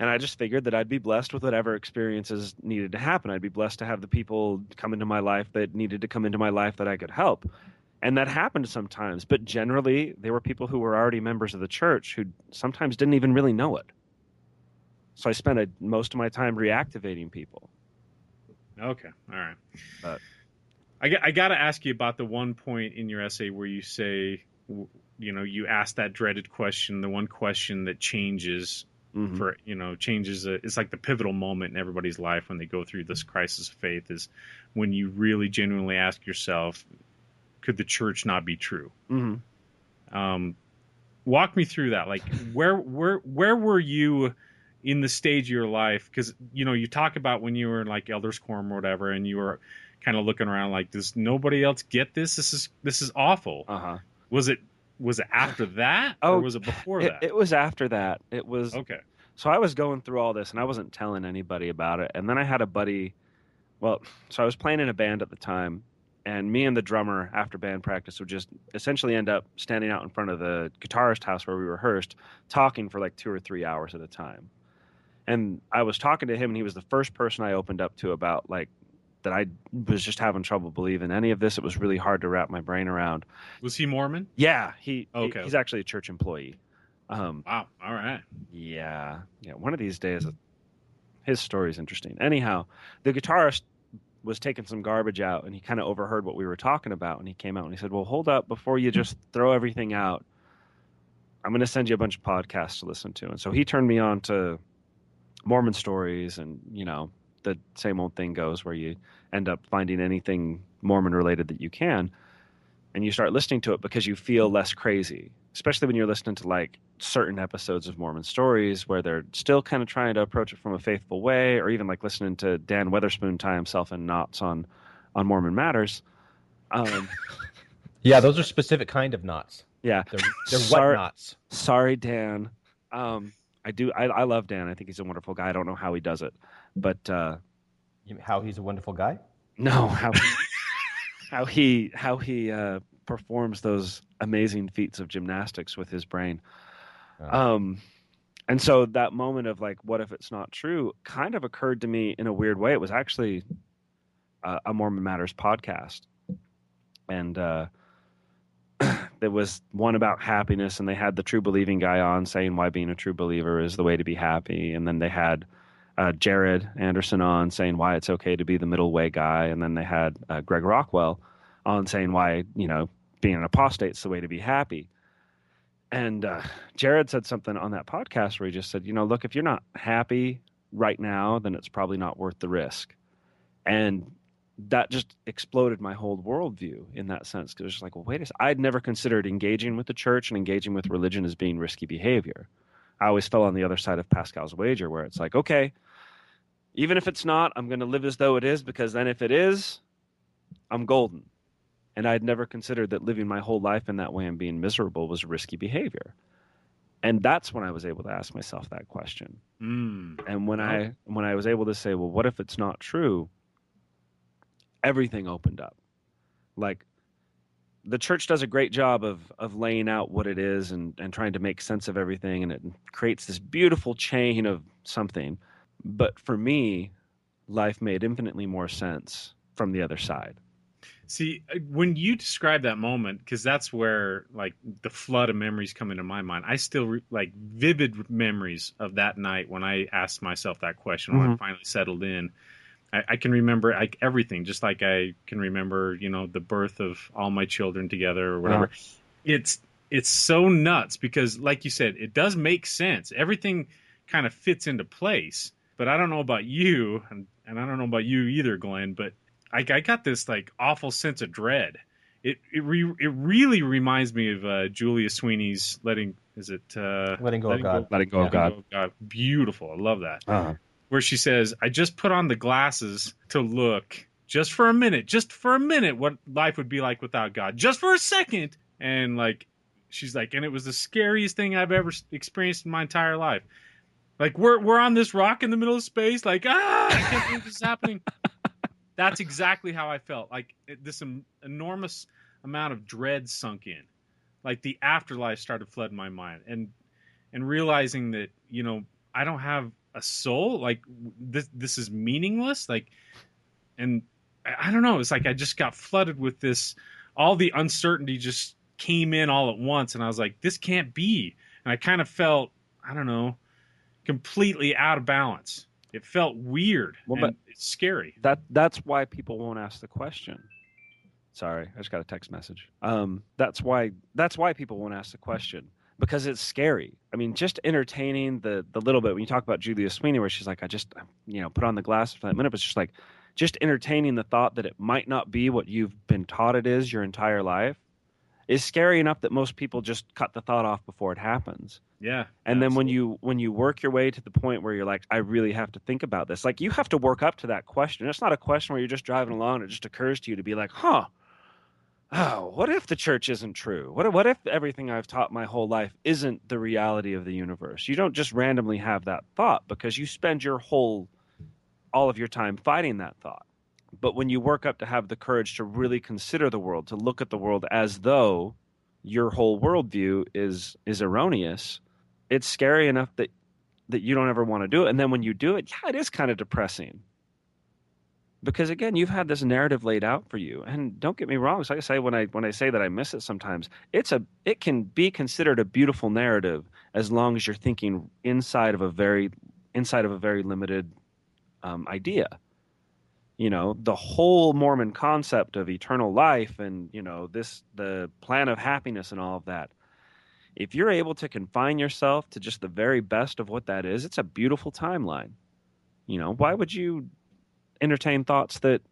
and I just figured that I'd be blessed with whatever experiences needed to happen. I'd be blessed to have the people come into my life that needed to come into my life that I could help. And that happened sometimes, but generally they were people who were already members of the church who sometimes didn't even really know it. So I spent most of my time reactivating people. Okay, all right. But I got to ask you about the one point in your essay where you say, you know, you ask that dreaded question, the one question that changes changes. It's like the pivotal moment in everybody's life when they go through this crisis of faith is when you really genuinely ask yourself, could the church not be true? Mm-hmm. Walk me through that. Like, where were you in the stage of your life? Because, you know, you talk about when you were in like elders quorum or whatever, and you were kind of looking around like, does nobody else get this? This is awful. Was it after that, or was it before that? It was after that. It was okay. So I was going through all this, and I wasn't telling anybody about it. And then I had a buddy. Well, so I was playing in a band at the time, and me and the drummer after band practice would just essentially end up standing out in front of the guitarist house where we rehearsed, talking for like 2 or 3 hours at a time. And I was talking to him, and he was the first person I opened up to about like that I was just having trouble believing any of this. It was really hard to wrap my brain around. Was he Mormon? Yeah, okay. He's actually a church employee. Wow. All right. Yeah. One of these days, his story is interesting. Anyhow, the guitarist was taking some garbage out, and he kind of overheard what we were talking about, and he came out and he said, well, hold up, before you just throw everything out, I'm going to send you a bunch of podcasts to listen to. And so he turned me on to Mormon stories, and, you know, the same old thing goes where you end up finding anything Mormon related that you can, and you start listening to it because you feel less crazy, especially when you're listening to like certain episodes of Mormon stories where they're still kind of trying to approach it from a faithful way, or even like listening to Dan Weatherspoon tie himself in knots on Mormon matters. Yeah, those are specific kind of knots. Yeah, they're what knots? Sorry, Dan. I love Dan. I think he's a wonderful guy. I don't know how he does it, but how he's a wonderful guy? No, how he performs those amazing feats of gymnastics with his brain. And so that moment of like, what if it's not true, kind of occurred to me in a weird way. It was actually a Mormon Matters podcast, and there was one about happiness, and they had the true believing guy on saying why being a true believer is the way to be happy. And then they had Jared Anderson on saying why it's okay to be the middle way guy. And then they had Greg Rockwell on saying why, you know, being an apostate is the way to be happy. And Jared said something on that podcast where he just said, you know, look, if you're not happy right now, then it's probably not worth the risk. And that just exploded my whole worldview in that sense. Because it was just like, well, wait a second. I'd never considered engaging with the church and engaging with religion as being risky behavior. I always fell on the other side of Pascal's wager, where it's like, okay, even if it's not, I'm going to live as though it is, because then if it is, I'm golden. And I'd never considered that living my whole life in that way and being miserable was risky behavior. And that's when I was able to ask myself that question. And when I was able to say, well, what if it's not true? Everything opened up. Like, the church does a great job of laying out what it is and trying to make sense of everything, and it creates this beautiful chain of something. But for me, life made infinitely more sense from the other side. See, when you describe that moment, because that's where like the flood of memories come into my mind. I still like vivid memories of that night when I asked myself that question when I finally settled in. I can remember like everything, just like I can remember, you know, the birth of all my children together or whatever. It's so nuts because, like you said, it does make sense. Everything kind of fits into place. But I don't know about you, and I don't know about you either, Glenn, but I got this like awful sense of dread. It really reminds me of Julia Sweeney's Letting Go of God. Beautiful. I love that. Where she says, I just put on the glasses to look just for a minute, what life would be like without God, just for a second. And like, she's like, and it was the scariest thing I've ever experienced in my entire life. Like, we're on this rock in the middle of space. Like, I can't believe this is happening. That's exactly how I felt. Like, this enormous amount of dread sunk in. Like, the afterlife started flooding my mind, and realizing that, you know, I don't have a soul. Like, this is meaningless. Like, and I don't know. It's like I just got flooded with this. All the uncertainty just came in all at once, and I was like, this can't be. And I kind of felt, I don't know, completely out of balance. It felt weird. Well, and it's scary. That's why people won't ask the question. Sorry, I just got a text message. That's why people won't ask the question, because it's scary. I mean, just entertaining the little bit when you talk about Julia Sweeney, where she's like, I just, you know, put on the glasses for that minute, but it's just like, just entertaining the thought that it might not be what you've been taught it is your entire life is scary enough that most people just cut the thought off before it happens. Yeah. And then absolutely. when you work your way to the point where you're like, I really have to think about this. Like, you have to work up to that question. It's not a question where you're just driving along and it just occurs to you to be like, what if the church isn't true? What if everything I've taught my whole life isn't the reality of the universe? You don't just randomly have that thought, because you spend all of your time fighting that thought. But when you work up to have the courage to really consider the world, to look at the world as though your whole worldview is erroneous, it's scary enough that you don't ever want to do it. And then when you do it, yeah, it is kind of depressing. Because again, you've had this narrative laid out for you. And don't get me wrong, it's like I say, when I say that I miss it sometimes, it can be considered a beautiful narrative as long as you're thinking inside of a very limited idea. You know, the whole Mormon concept of eternal life and, you know, the plan of happiness and all of that. If you're able to confine yourself to just the very best of what that is, it's a beautiful timeline. You know, why would you entertain thoughts that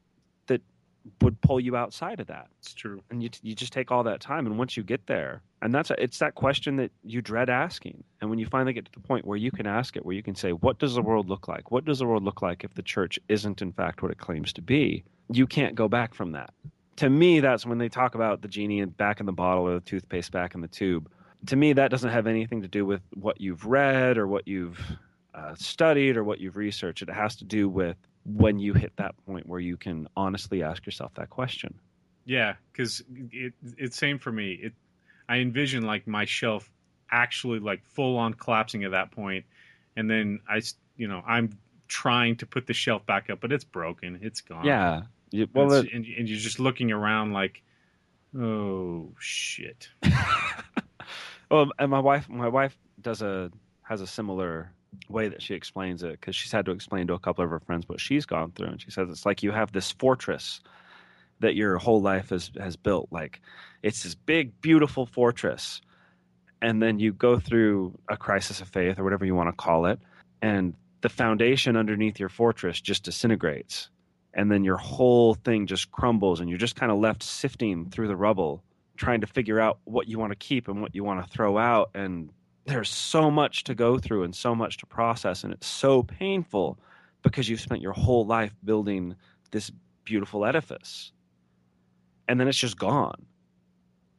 would pull you outside of that? It's true. And you just take all that time, and once you get there, and it's that question that you dread asking. And when you finally get to the point where you can ask it, where you can say, what does the world look like? What does the world look like if the church isn't in fact what it claims to be? You can't go back from that. To me, that's when they talk about the genie back in the bottle or the toothpaste back in the tube. To me, that doesn't have anything to do with what you've read or what you've studied or what you've researched. It has to do with when you hit that point where you can honestly ask yourself that question. Yeah, because it's same for me. I envision like my shelf actually like full on collapsing at that point, and then I'm trying to put the shelf back up, but it's broken, it's gone. Yeah, and you're just looking around like, oh shit. Well, and my wife has a similar way that she explains it, because she's had to explain to a couple of her friends what she's gone through, and she says it's like you have this fortress that your whole life has built. Like, it's this big, beautiful fortress, and then you go through a crisis of faith or whatever you want to call it, and the foundation underneath your fortress just disintegrates, and then your whole thing just crumbles, and you're just kind of left sifting through the rubble, trying to figure out what you want to keep and what you want to throw out. And there's so much to go through and so much to process, and it's so painful because you've spent your whole life building this beautiful edifice, and then it's just gone.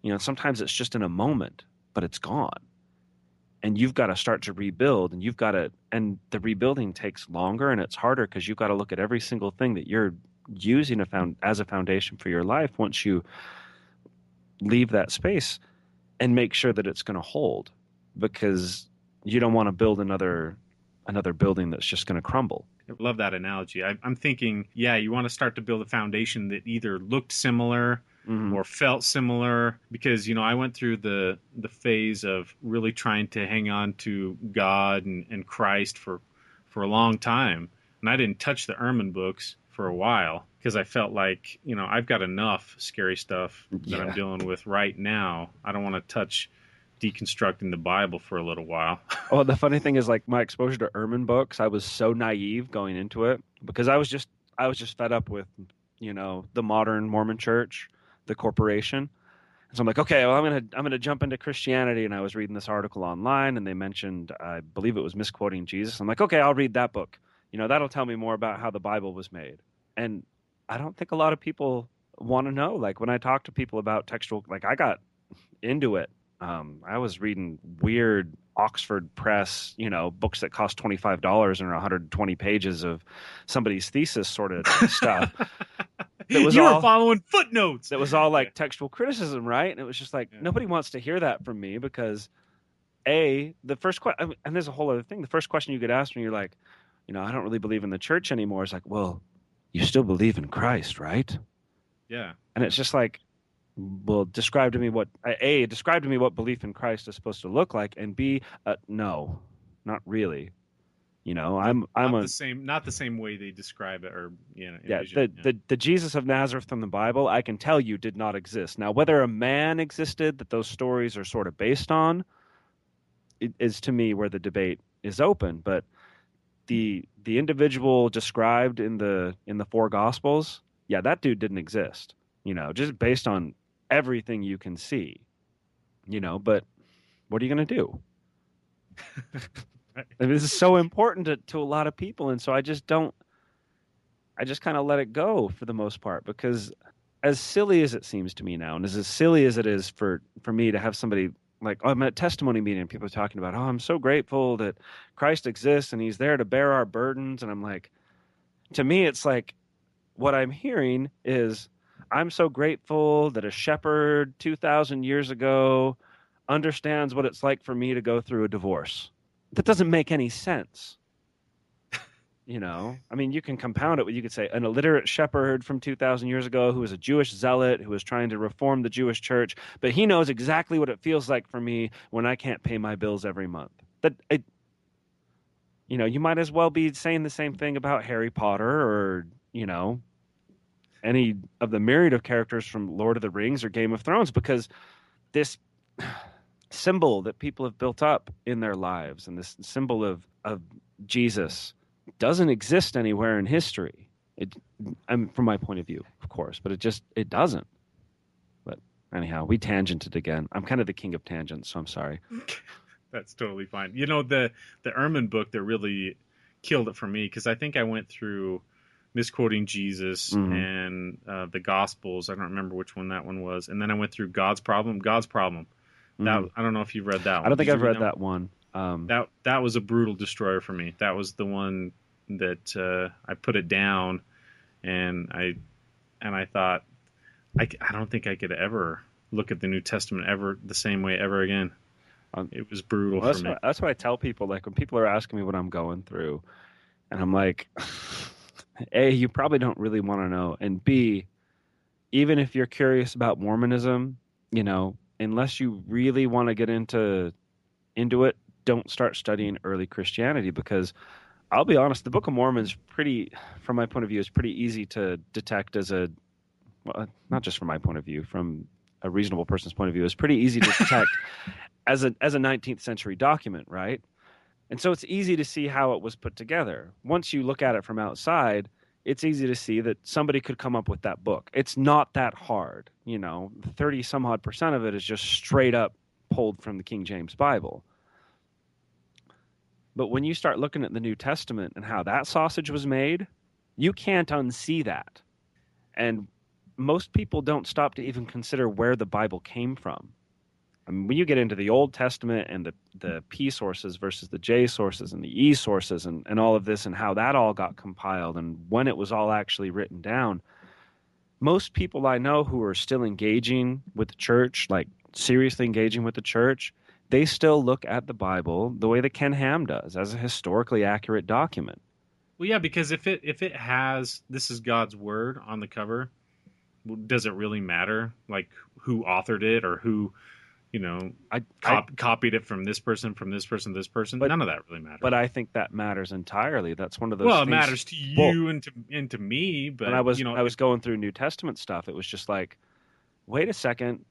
You know, sometimes it's just in a moment, but it's gone, and you've got to start to rebuild, and the rebuilding takes longer and it's harder because you've got to look at every single thing that you're using as a foundation for your life once you leave that space, and make sure that it's going to hold. Because you don't want to build another building that's just going to crumble. I love that analogy. I'm thinking, yeah, you want to start to build a foundation that either looked similar or felt similar. Because, you know, I went through the phase of really trying to hang on to God and Christ for a long time. And I didn't touch the Ehrman books for a while because I felt like, you know, I've got enough scary stuff that I'm dealing with right now. I don't want to touch deconstructing the Bible for a little while. Oh, the funny thing is, like, my exposure to Ehrman books, I was so naive going into it because I was just fed up with, you know, the modern Mormon church, the corporation. And so I'm like, okay, well, I'm gonna jump into Christianity. And I was reading this article online, and they mentioned, I believe it was misquoting Jesus. I'm like, okay, I'll read that book. You know, that'll tell me more about how the Bible was made. And I don't think a lot of people want to know. Like when I talk to people about textual, like I got into it. I was reading weird Oxford Press, books that cost $25 and are 120 pages of somebody's thesis sort of stuff. You were following footnotes. That was all like textual criticism, right? And it was just like, nobody wants to hear that from me because the first question, and there's a whole other thing. The first question you get asked when you're like, I don't really believe in the church anymore. It's like, well, you still believe in Christ, right? Yeah. And it's just like, well, describe to me what belief in Christ is supposed to look like, and B, no, not really. I'm not the same way they describe it, or envision, the Jesus of Nazareth from the Bible, I can tell you, did not exist. Now, whether a man existed that those stories are sort of based on, is to me where the debate is open. But the individual described in the 4 Gospels, that dude didn't exist. Just based on everything you can see, but what are you going to do? I mean, this is so important to a lot of people. And so I just kind of let it go for the most part, because as silly as it seems to me now, and as silly as it is for me to have somebody like, I'm at a testimony meeting and people are talking about, I'm so grateful that Christ exists and he's there to bear our burdens. And I'm like, to me, it's like what I'm hearing is, I'm so grateful that a shepherd 2,000 years ago understands what it's like for me to go through a divorce. That doesn't make any sense. I mean, you can compound it. You could say an illiterate shepherd from 2,000 years ago who was a Jewish zealot who was trying to reform the Jewish church, but he knows exactly what it feels like for me when I can't pay my bills every month. You might as well be saying the same thing about Harry Potter or, any of the myriad of characters from Lord of the Rings or Game of Thrones, because this symbol that people have built up in their lives and this symbol of Jesus doesn't exist anywhere in history. From my point of view, of course, but it doesn't. But anyhow, we tangented again. I'm kind of the king of tangents, so I'm sorry. That's totally fine. The Ehrman book that really killed it for me, because I think I went through misquoting Jesus and the Gospels. I don't remember which one that one was. And then I went through God's Problem. That, I don't know if you've read that one. I don't think I've read that one. That was a brutal destroyer for me. That was the one that I put it down, and I thought, I don't think I could ever look at the New Testament ever the same way ever again. It was brutal for me. That's what I tell people. Like when people are asking me what I'm going through, and I'm like, A, you probably don't really want to know, and B, even if you're curious about Mormonism, unless you really want to get into it, don't start studying early Christianity, because I'll be honest, the Book of Mormon is from my point of view, is pretty easy to detect as not just from my point of view, from a reasonable person's point of view, is pretty easy to detect as a 19th century document, right? And so it's easy to see how it was put together. Once you look at it from outside, it's easy to see that somebody could come up with that book. It's not that hard. 30 some odd % of it is just straight up pulled from the King James Bible. But when you start looking at the New Testament and how that sausage was made, you can't unsee that. And most people don't stop to even consider where the Bible came from. I mean, when you get into the Old Testament and the P sources versus the J sources and the E sources and all of this and how that all got compiled and when it was all actually written down, most people I know who are still engaging with the church, like seriously engaging with the church, they still look at the Bible the way that Ken Ham does, as a historically accurate document. Well, yeah, because if it has "This is God's Word" on the cover, does it really matter, like who authored it or who, copied it from this person, this person? None of that really matters. But I think that matters entirely. That's one of those. Well, things. It matters to you and to me. But when I was going through New Testament stuff, it was just like, wait a second.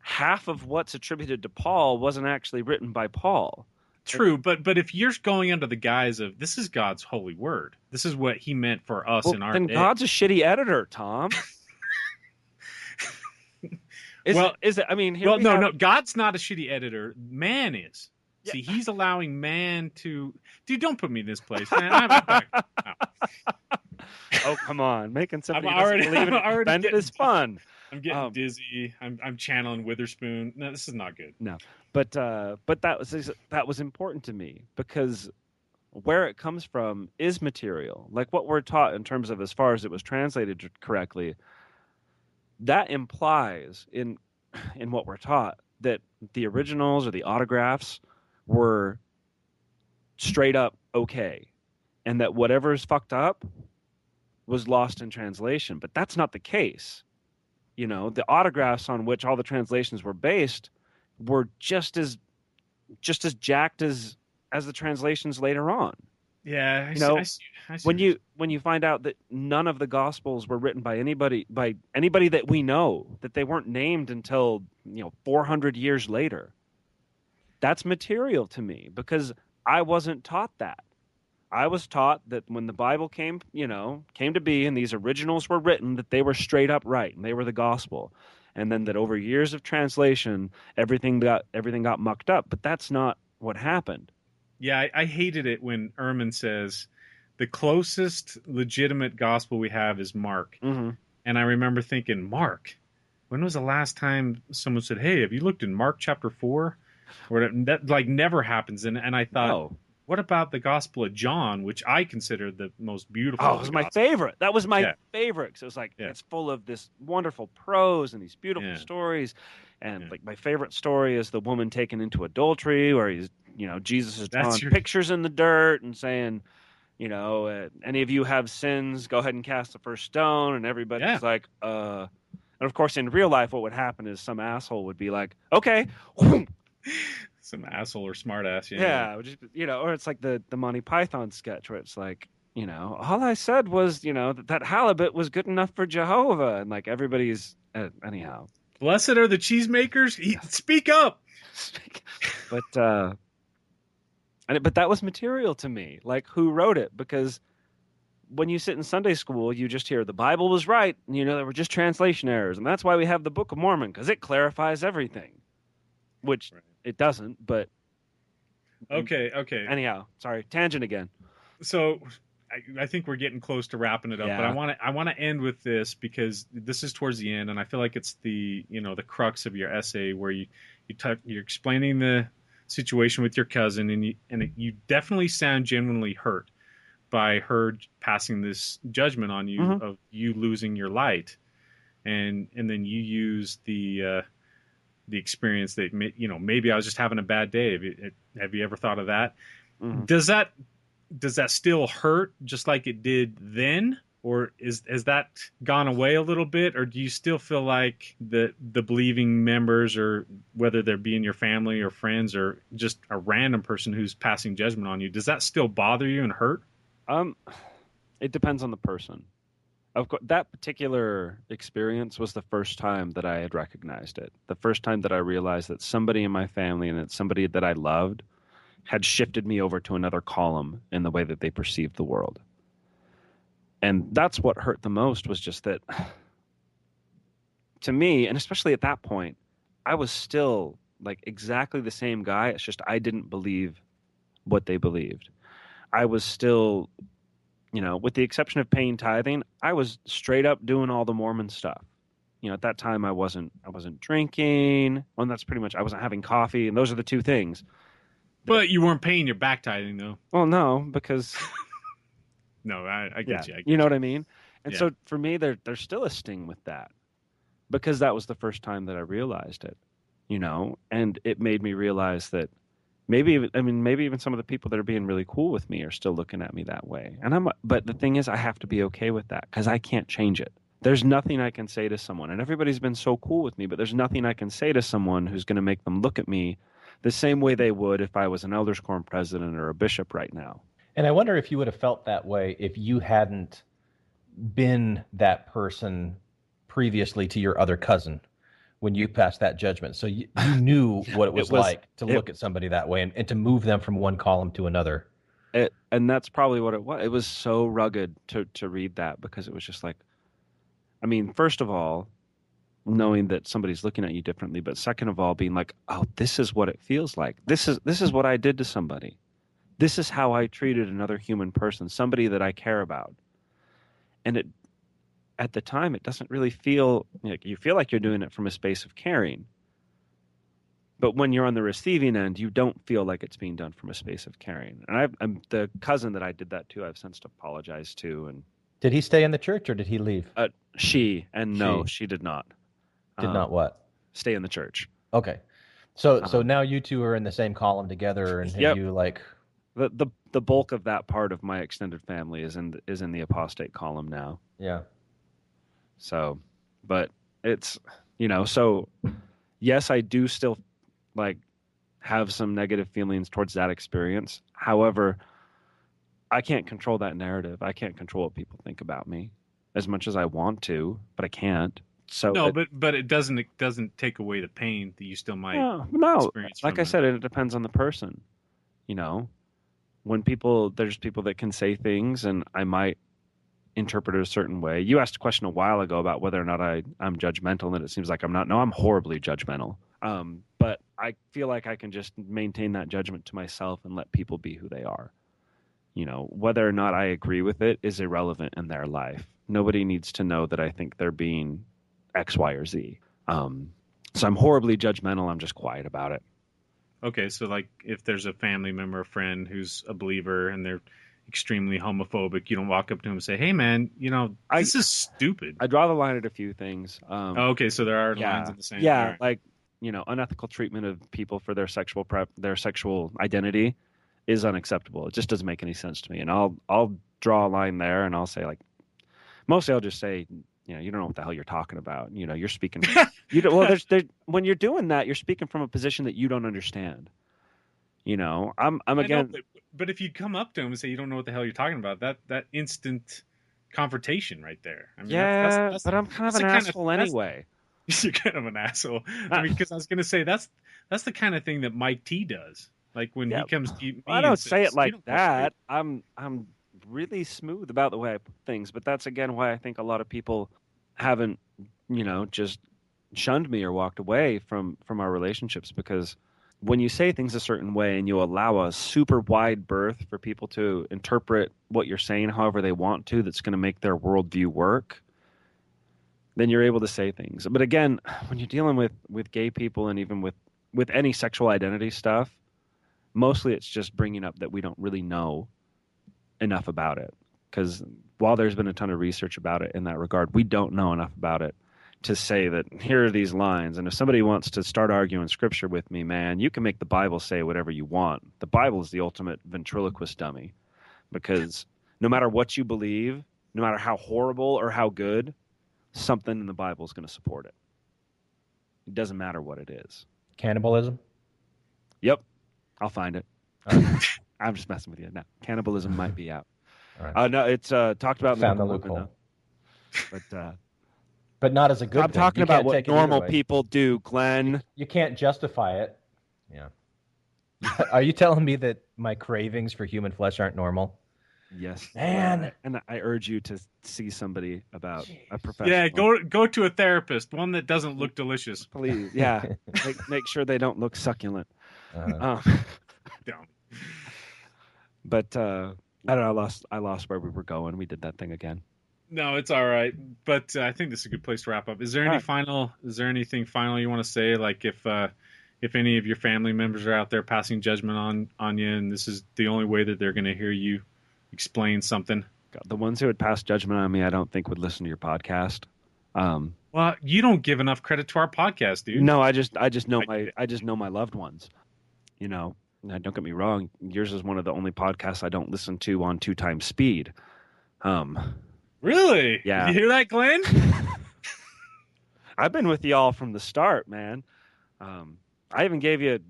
Half of what's attributed to Paul wasn't actually written by Paul. True, but if you're going under the guise of this is God's holy word, this is what He meant for us in our then day. God's a shitty editor, Tom. No, God's not a shitty editor. Man is. Yeah. See, He's allowing man to. Dude, don't put me in this place, man. Oh, come on. Making somebody I'm already, believe in I'm already it getting is fun. I'm getting dizzy. I'm channeling Witherspoon. No, this is not good. No, but that was important to me because where it comes from is material. Like what we're taught in terms of as far as it was translated correctly, that implies in what we're taught that the originals or the autographs were straight up okay, and that whatever's fucked up was lost in translation. But that's not the case. You know, the autographs on which all the translations were based were just as jacked as the translations later on. Yeah, I see when you find out that none of the Gospels were written by anybody that we know, that they weren't named until 400 years later. That's material to me because I wasn't taught that. I was taught that when the Bible came to be and these originals were written, that they were straight up right and they were the gospel. And then that over years of translation, everything got mucked up. But that's not what happened. Yeah, I hated it when Ehrman says the closest legitimate gospel we have is Mark. Mm-hmm. And I remember thinking, Mark? When was the last time someone said, hey, have you looked in Mark chapter 4? Or that like never happens. And I thought, no. What about the Gospel of John, which I consider the most beautiful? Oh, it was my favorite. That was my favorite. So it's like Yeah. it's full of this wonderful prose and these beautiful stories. And like my favorite story is the woman taken into adultery, where Jesus is drawing pictures in the dirt and saying, any of you have sins, go ahead and cast the first stone. And everybody's like, And of course, in real life, what would happen is some asshole would be like, okay. Some asshole or smartass. Yeah. Or it's like the Monty Python sketch where it's like, all I said was, that halibut was good enough for Jehovah. And like everybody's, anyhow. Blessed are the cheesemakers. Speak up. But that was material to me. Like, who wrote it? Because when you sit in Sunday school, you just hear the Bible was right. And, there were just translation errors. And that's why we have the Book of Mormon, because it clarifies everything. Which it doesn't, but... Okay. Anyhow, sorry, tangent again. So I think we're getting close to wrapping it up, Yeah. but I want to end with this because this is towards the end, and I feel like it's the crux of your essay where you're explaining the situation with your cousin, and you definitely sound genuinely hurt by her passing this judgment on you of you losing your light, and then you use the experience that maybe I was just having a bad day. Have you ever thought of that? Mm-hmm. Does that still hurt just like it did then, or has that gone away a little bit, or do you still feel like the believing members, or whether they're being your family or friends or just a random person who's passing judgment on you, does that still bother you and hurt? It depends on the person. Of course, that particular experience was the first time that I had recognized it. The first time that I realized that somebody in my family and that somebody that I loved had shifted me over to another column in the way that they perceived the world. And that's what hurt the most, was just that, to me, and especially at that point, I was still like exactly the same guy. It's just I didn't believe what they believed. I was still... with the exception of paying tithing, I was straight up doing all the Mormon stuff. At that time I wasn't drinking. Well, that's pretty much, I wasn't having coffee, and those are the two things. But you weren't paying your back tithing, though. Well, no, because no, I get you. You know what I mean? And Yeah. so for me, there's still a sting with that, because that was the first time that I realized it. And it made me realize that maybe even some of the people that are being really cool with me are still looking at me that way. But the thing is, I have to be okay with that, because I can't change it. There's nothing I can say to someone, and everybody's been so cool with me, but there's nothing I can say to someone who's going to make them look at me the same way they would if I was an elders quorum president or a bishop right now. And I wonder if you would have felt that way if you hadn't been that person previously to your other cousin when you passed that judgment. So you knew what it was like to look at somebody that way and to move them from one column to another. And that's probably what it was. It was so rugged to read that, because it was just like, first of all, knowing that somebody's looking at you differently, but second of all, being like, oh, this is what it feels like. This is what I did to somebody. This is how I treated another human person, somebody that I care about. And at the time, it doesn't really feel like you feel like you're doing it from a space of caring. But when you're on the receiving end, you don't feel like it's being done from a space of caring. And I'm the cousin that I did that to, I've since apologized to. And did he stay in the church or did he leave? She did not. Did not what? Stay in the church. Okay. So now you two are in the same column together, and Yep. you like the bulk of that part of my extended family is in the apostate column now. Yeah. So, but it's so yes, I do still like have some negative feelings towards that experience. However, I can't control that narrative. I can't control what people think about me as much as I want to, but I can't. So no, but it doesn't take away the pain that you still might experience. Like I said, it depends on the person. When there's people that can say things and I might interpret it a certain way. You asked a question a while ago about whether or not I'm judgmental, and it seems like I'm not. No, I'm horribly judgmental. But I feel like I can just maintain that judgment to myself and let people be who they are. Whether or not I agree with it is irrelevant in their life. Nobody needs to know that I think they're being X, Y, or Z. So I'm horribly judgmental. I'm just quiet about it. Okay, so like if there's a family member or friend who's a believer and they're extremely homophobic, you don't walk up to him and say, "Hey, man, this is stupid." I draw the line at a few things. Okay, so there are lines in the sand. Yeah, right. like unethical treatment of people for their sexual identity is unacceptable. It just doesn't make any sense to me, and I'll draw a line there, and I'll say like, mostly I'll just say, you don't know what the hell you're talking about. You're speaking. When you're doing that, you're speaking from a position that you don't understand. I'm again. Know, but if you come up to him and say you don't know what the hell you're talking about, that instant confrontation right there. I mean, that's but I'm kind of an asshole anyway. You're kind of an asshole. I mean, because I was going to say that's the kind of thing that Mike T does. Like when he comes to me, I don't say it like that. I'm really smooth about the way I put things, but that's again why I think a lot of people haven't, just shunned me or walked away from our relationships, because when you say things a certain way and you allow a super wide berth for people to interpret what you're saying however they want to, that's going to make their worldview work, then you're able to say things. But again, when you're dealing with gay people and even with any sexual identity stuff, mostly it's just bringing up that we don't really know enough about it. Because while there's been a ton of research about it in that regard, we don't know enough about it to say that here are these lines. And if somebody wants to start arguing scripture with me, man, you can make the Bible say whatever you want. The Bible is the ultimate ventriloquist dummy, because no matter what you believe, no matter how horrible or how good, something in the Bible is going to support it. It doesn't matter what it is. Cannibalism? Yep. I'll find it. I'm just messing with you. No, cannibalism might be out. Right. No, it's talked about in Found the loophole. But not as a good I'm thing. talking You about can't what take it normal either way. people do, Glenn. You can't justify it. Yeah. Are you telling me that my cravings for human flesh aren't normal? Yes. Man. And I urge you to see somebody about a professional. Yeah, go to a therapist, one that doesn't look delicious. Please. Yeah. make sure they don't look succulent. Don't. But I don't know. I lost where we were going. We did that thing again. No, it's all right. But I think this is a good place to wrap up. Is there anything final you want to say? Like if any of your family members are out there passing judgment on you, and this is the only way that they're going to hear you explain something. God, the ones who would pass judgment on me, I don't think would listen to your podcast. Well, you don't give enough credit to our podcast, dude. No, I just know my loved ones. Now, don't get me wrong. Yours is one of the only podcasts I don't listen to on 2 times speed. Really? Yeah. Did you hear that, Glenn? I've been with y'all from the start, man. I even gave you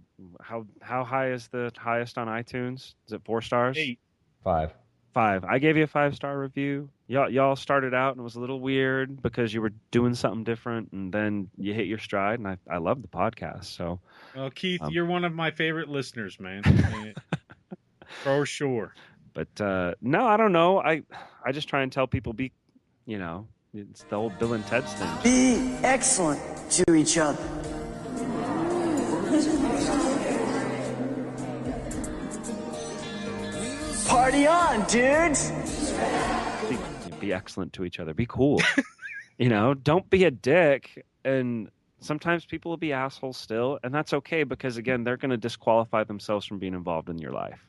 how high is the highest on iTunes? Is it 4 stars? 8. 5. I gave you a 5-star review. Y'all started out and it was a little weird because you were doing something different, and then you hit your stride, and I love the podcast. So, well, Keith, you're one of my favorite listeners, man. For sure. But no, I don't know. I just try and tell people it's the old Bill and Ted's thing. Be excellent to each other. Party on, dudes! be excellent to each other. Be cool. Don't be a dick. And sometimes people will be assholes still, and that's okay because, again, they're going to disqualify themselves from being involved in your life.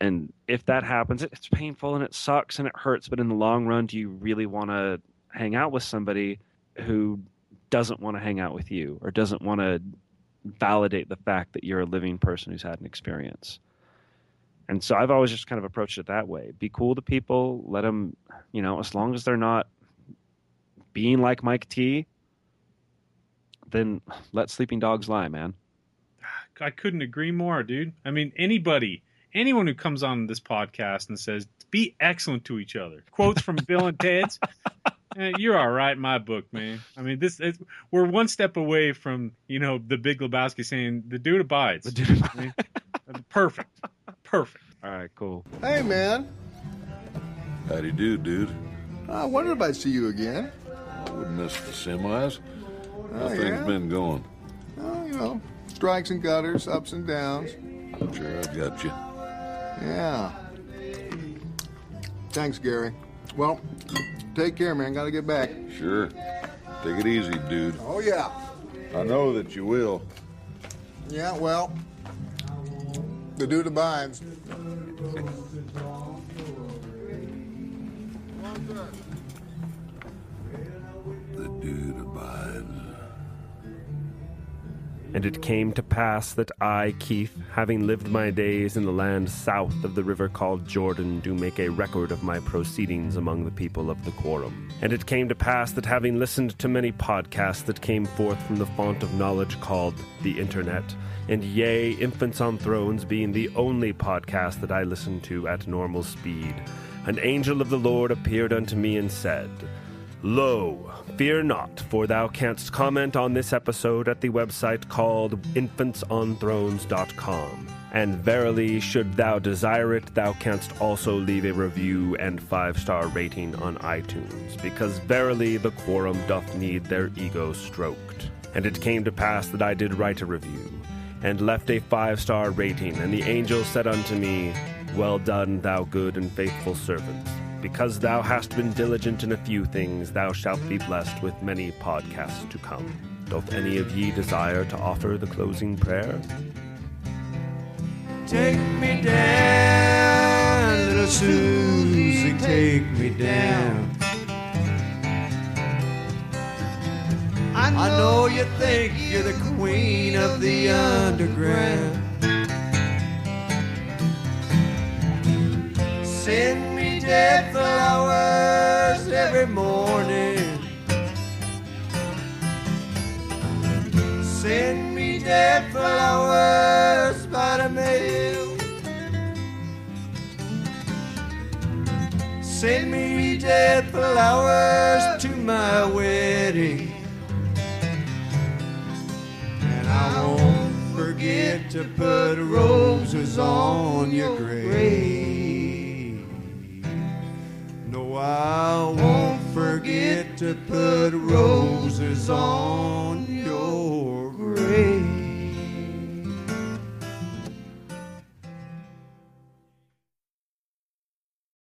And if that happens, it's painful and it sucks and it hurts, but in the long run, do you really want to hang out with somebody who doesn't want to hang out with you or doesn't want to validate the fact that you're a living person who's had an experience? And so I've always just kind of approached it that way. Be cool to people. Let them, as long as they're not being like Mike T, then let sleeping dogs lie, man. I couldn't agree more, dude. I mean, anyone who comes on this podcast and says, be excellent to each other. Quotes from Bill and Ted's. You're all right in my book, man. I mean, we're one step away from, the Big Lebowski saying, the dude abides. I mean, perfect. All right, cool. Hey, man. Howdy do, dude. I wondered if I'd see you again. I wouldn't miss the semis. How things yeah? been going? Oh, strikes and gutters, ups and downs. Sure, I've got you. Yeah. Thanks, Gary. Well, take care, man. Gotta get back. Sure. Take it easy, dude. Oh, yeah. I know that you will. Yeah, well, the dude abides. The dude abides. And it came to pass that I, Keith, having lived my days in the land south of the river called Jordan, do make a record of my proceedings among the people of the quorum. And it came to pass that having listened to many podcasts that came forth from the font of knowledge called the Internet, and yea, Infants on Thrones being the only podcast that I listened to at normal speed, an angel of the Lord appeared unto me and said, Lo, fear not, for thou canst comment on this episode at the website called infantsonthrones.com. And verily, should thou desire it, thou canst also leave a review and 5-star rating on iTunes, because verily the quorum doth need their ego stroked. And it came to pass that I did write a review, and left a 5-star rating, and the angel said unto me, Well done, thou good and faithful servant. Because thou hast been diligent in a few things, thou shalt be blessed with many podcasts to come. Doth any of ye desire to offer the closing prayer? Take me down, little Susie, take me down. I know you think you're the queen of the underground. Send me dead flowers every morning. Send me dead flowers by the mail. Send me dead flowers to my wedding. And I won't forget to put roses on your grave. No, I won't forget to put roses on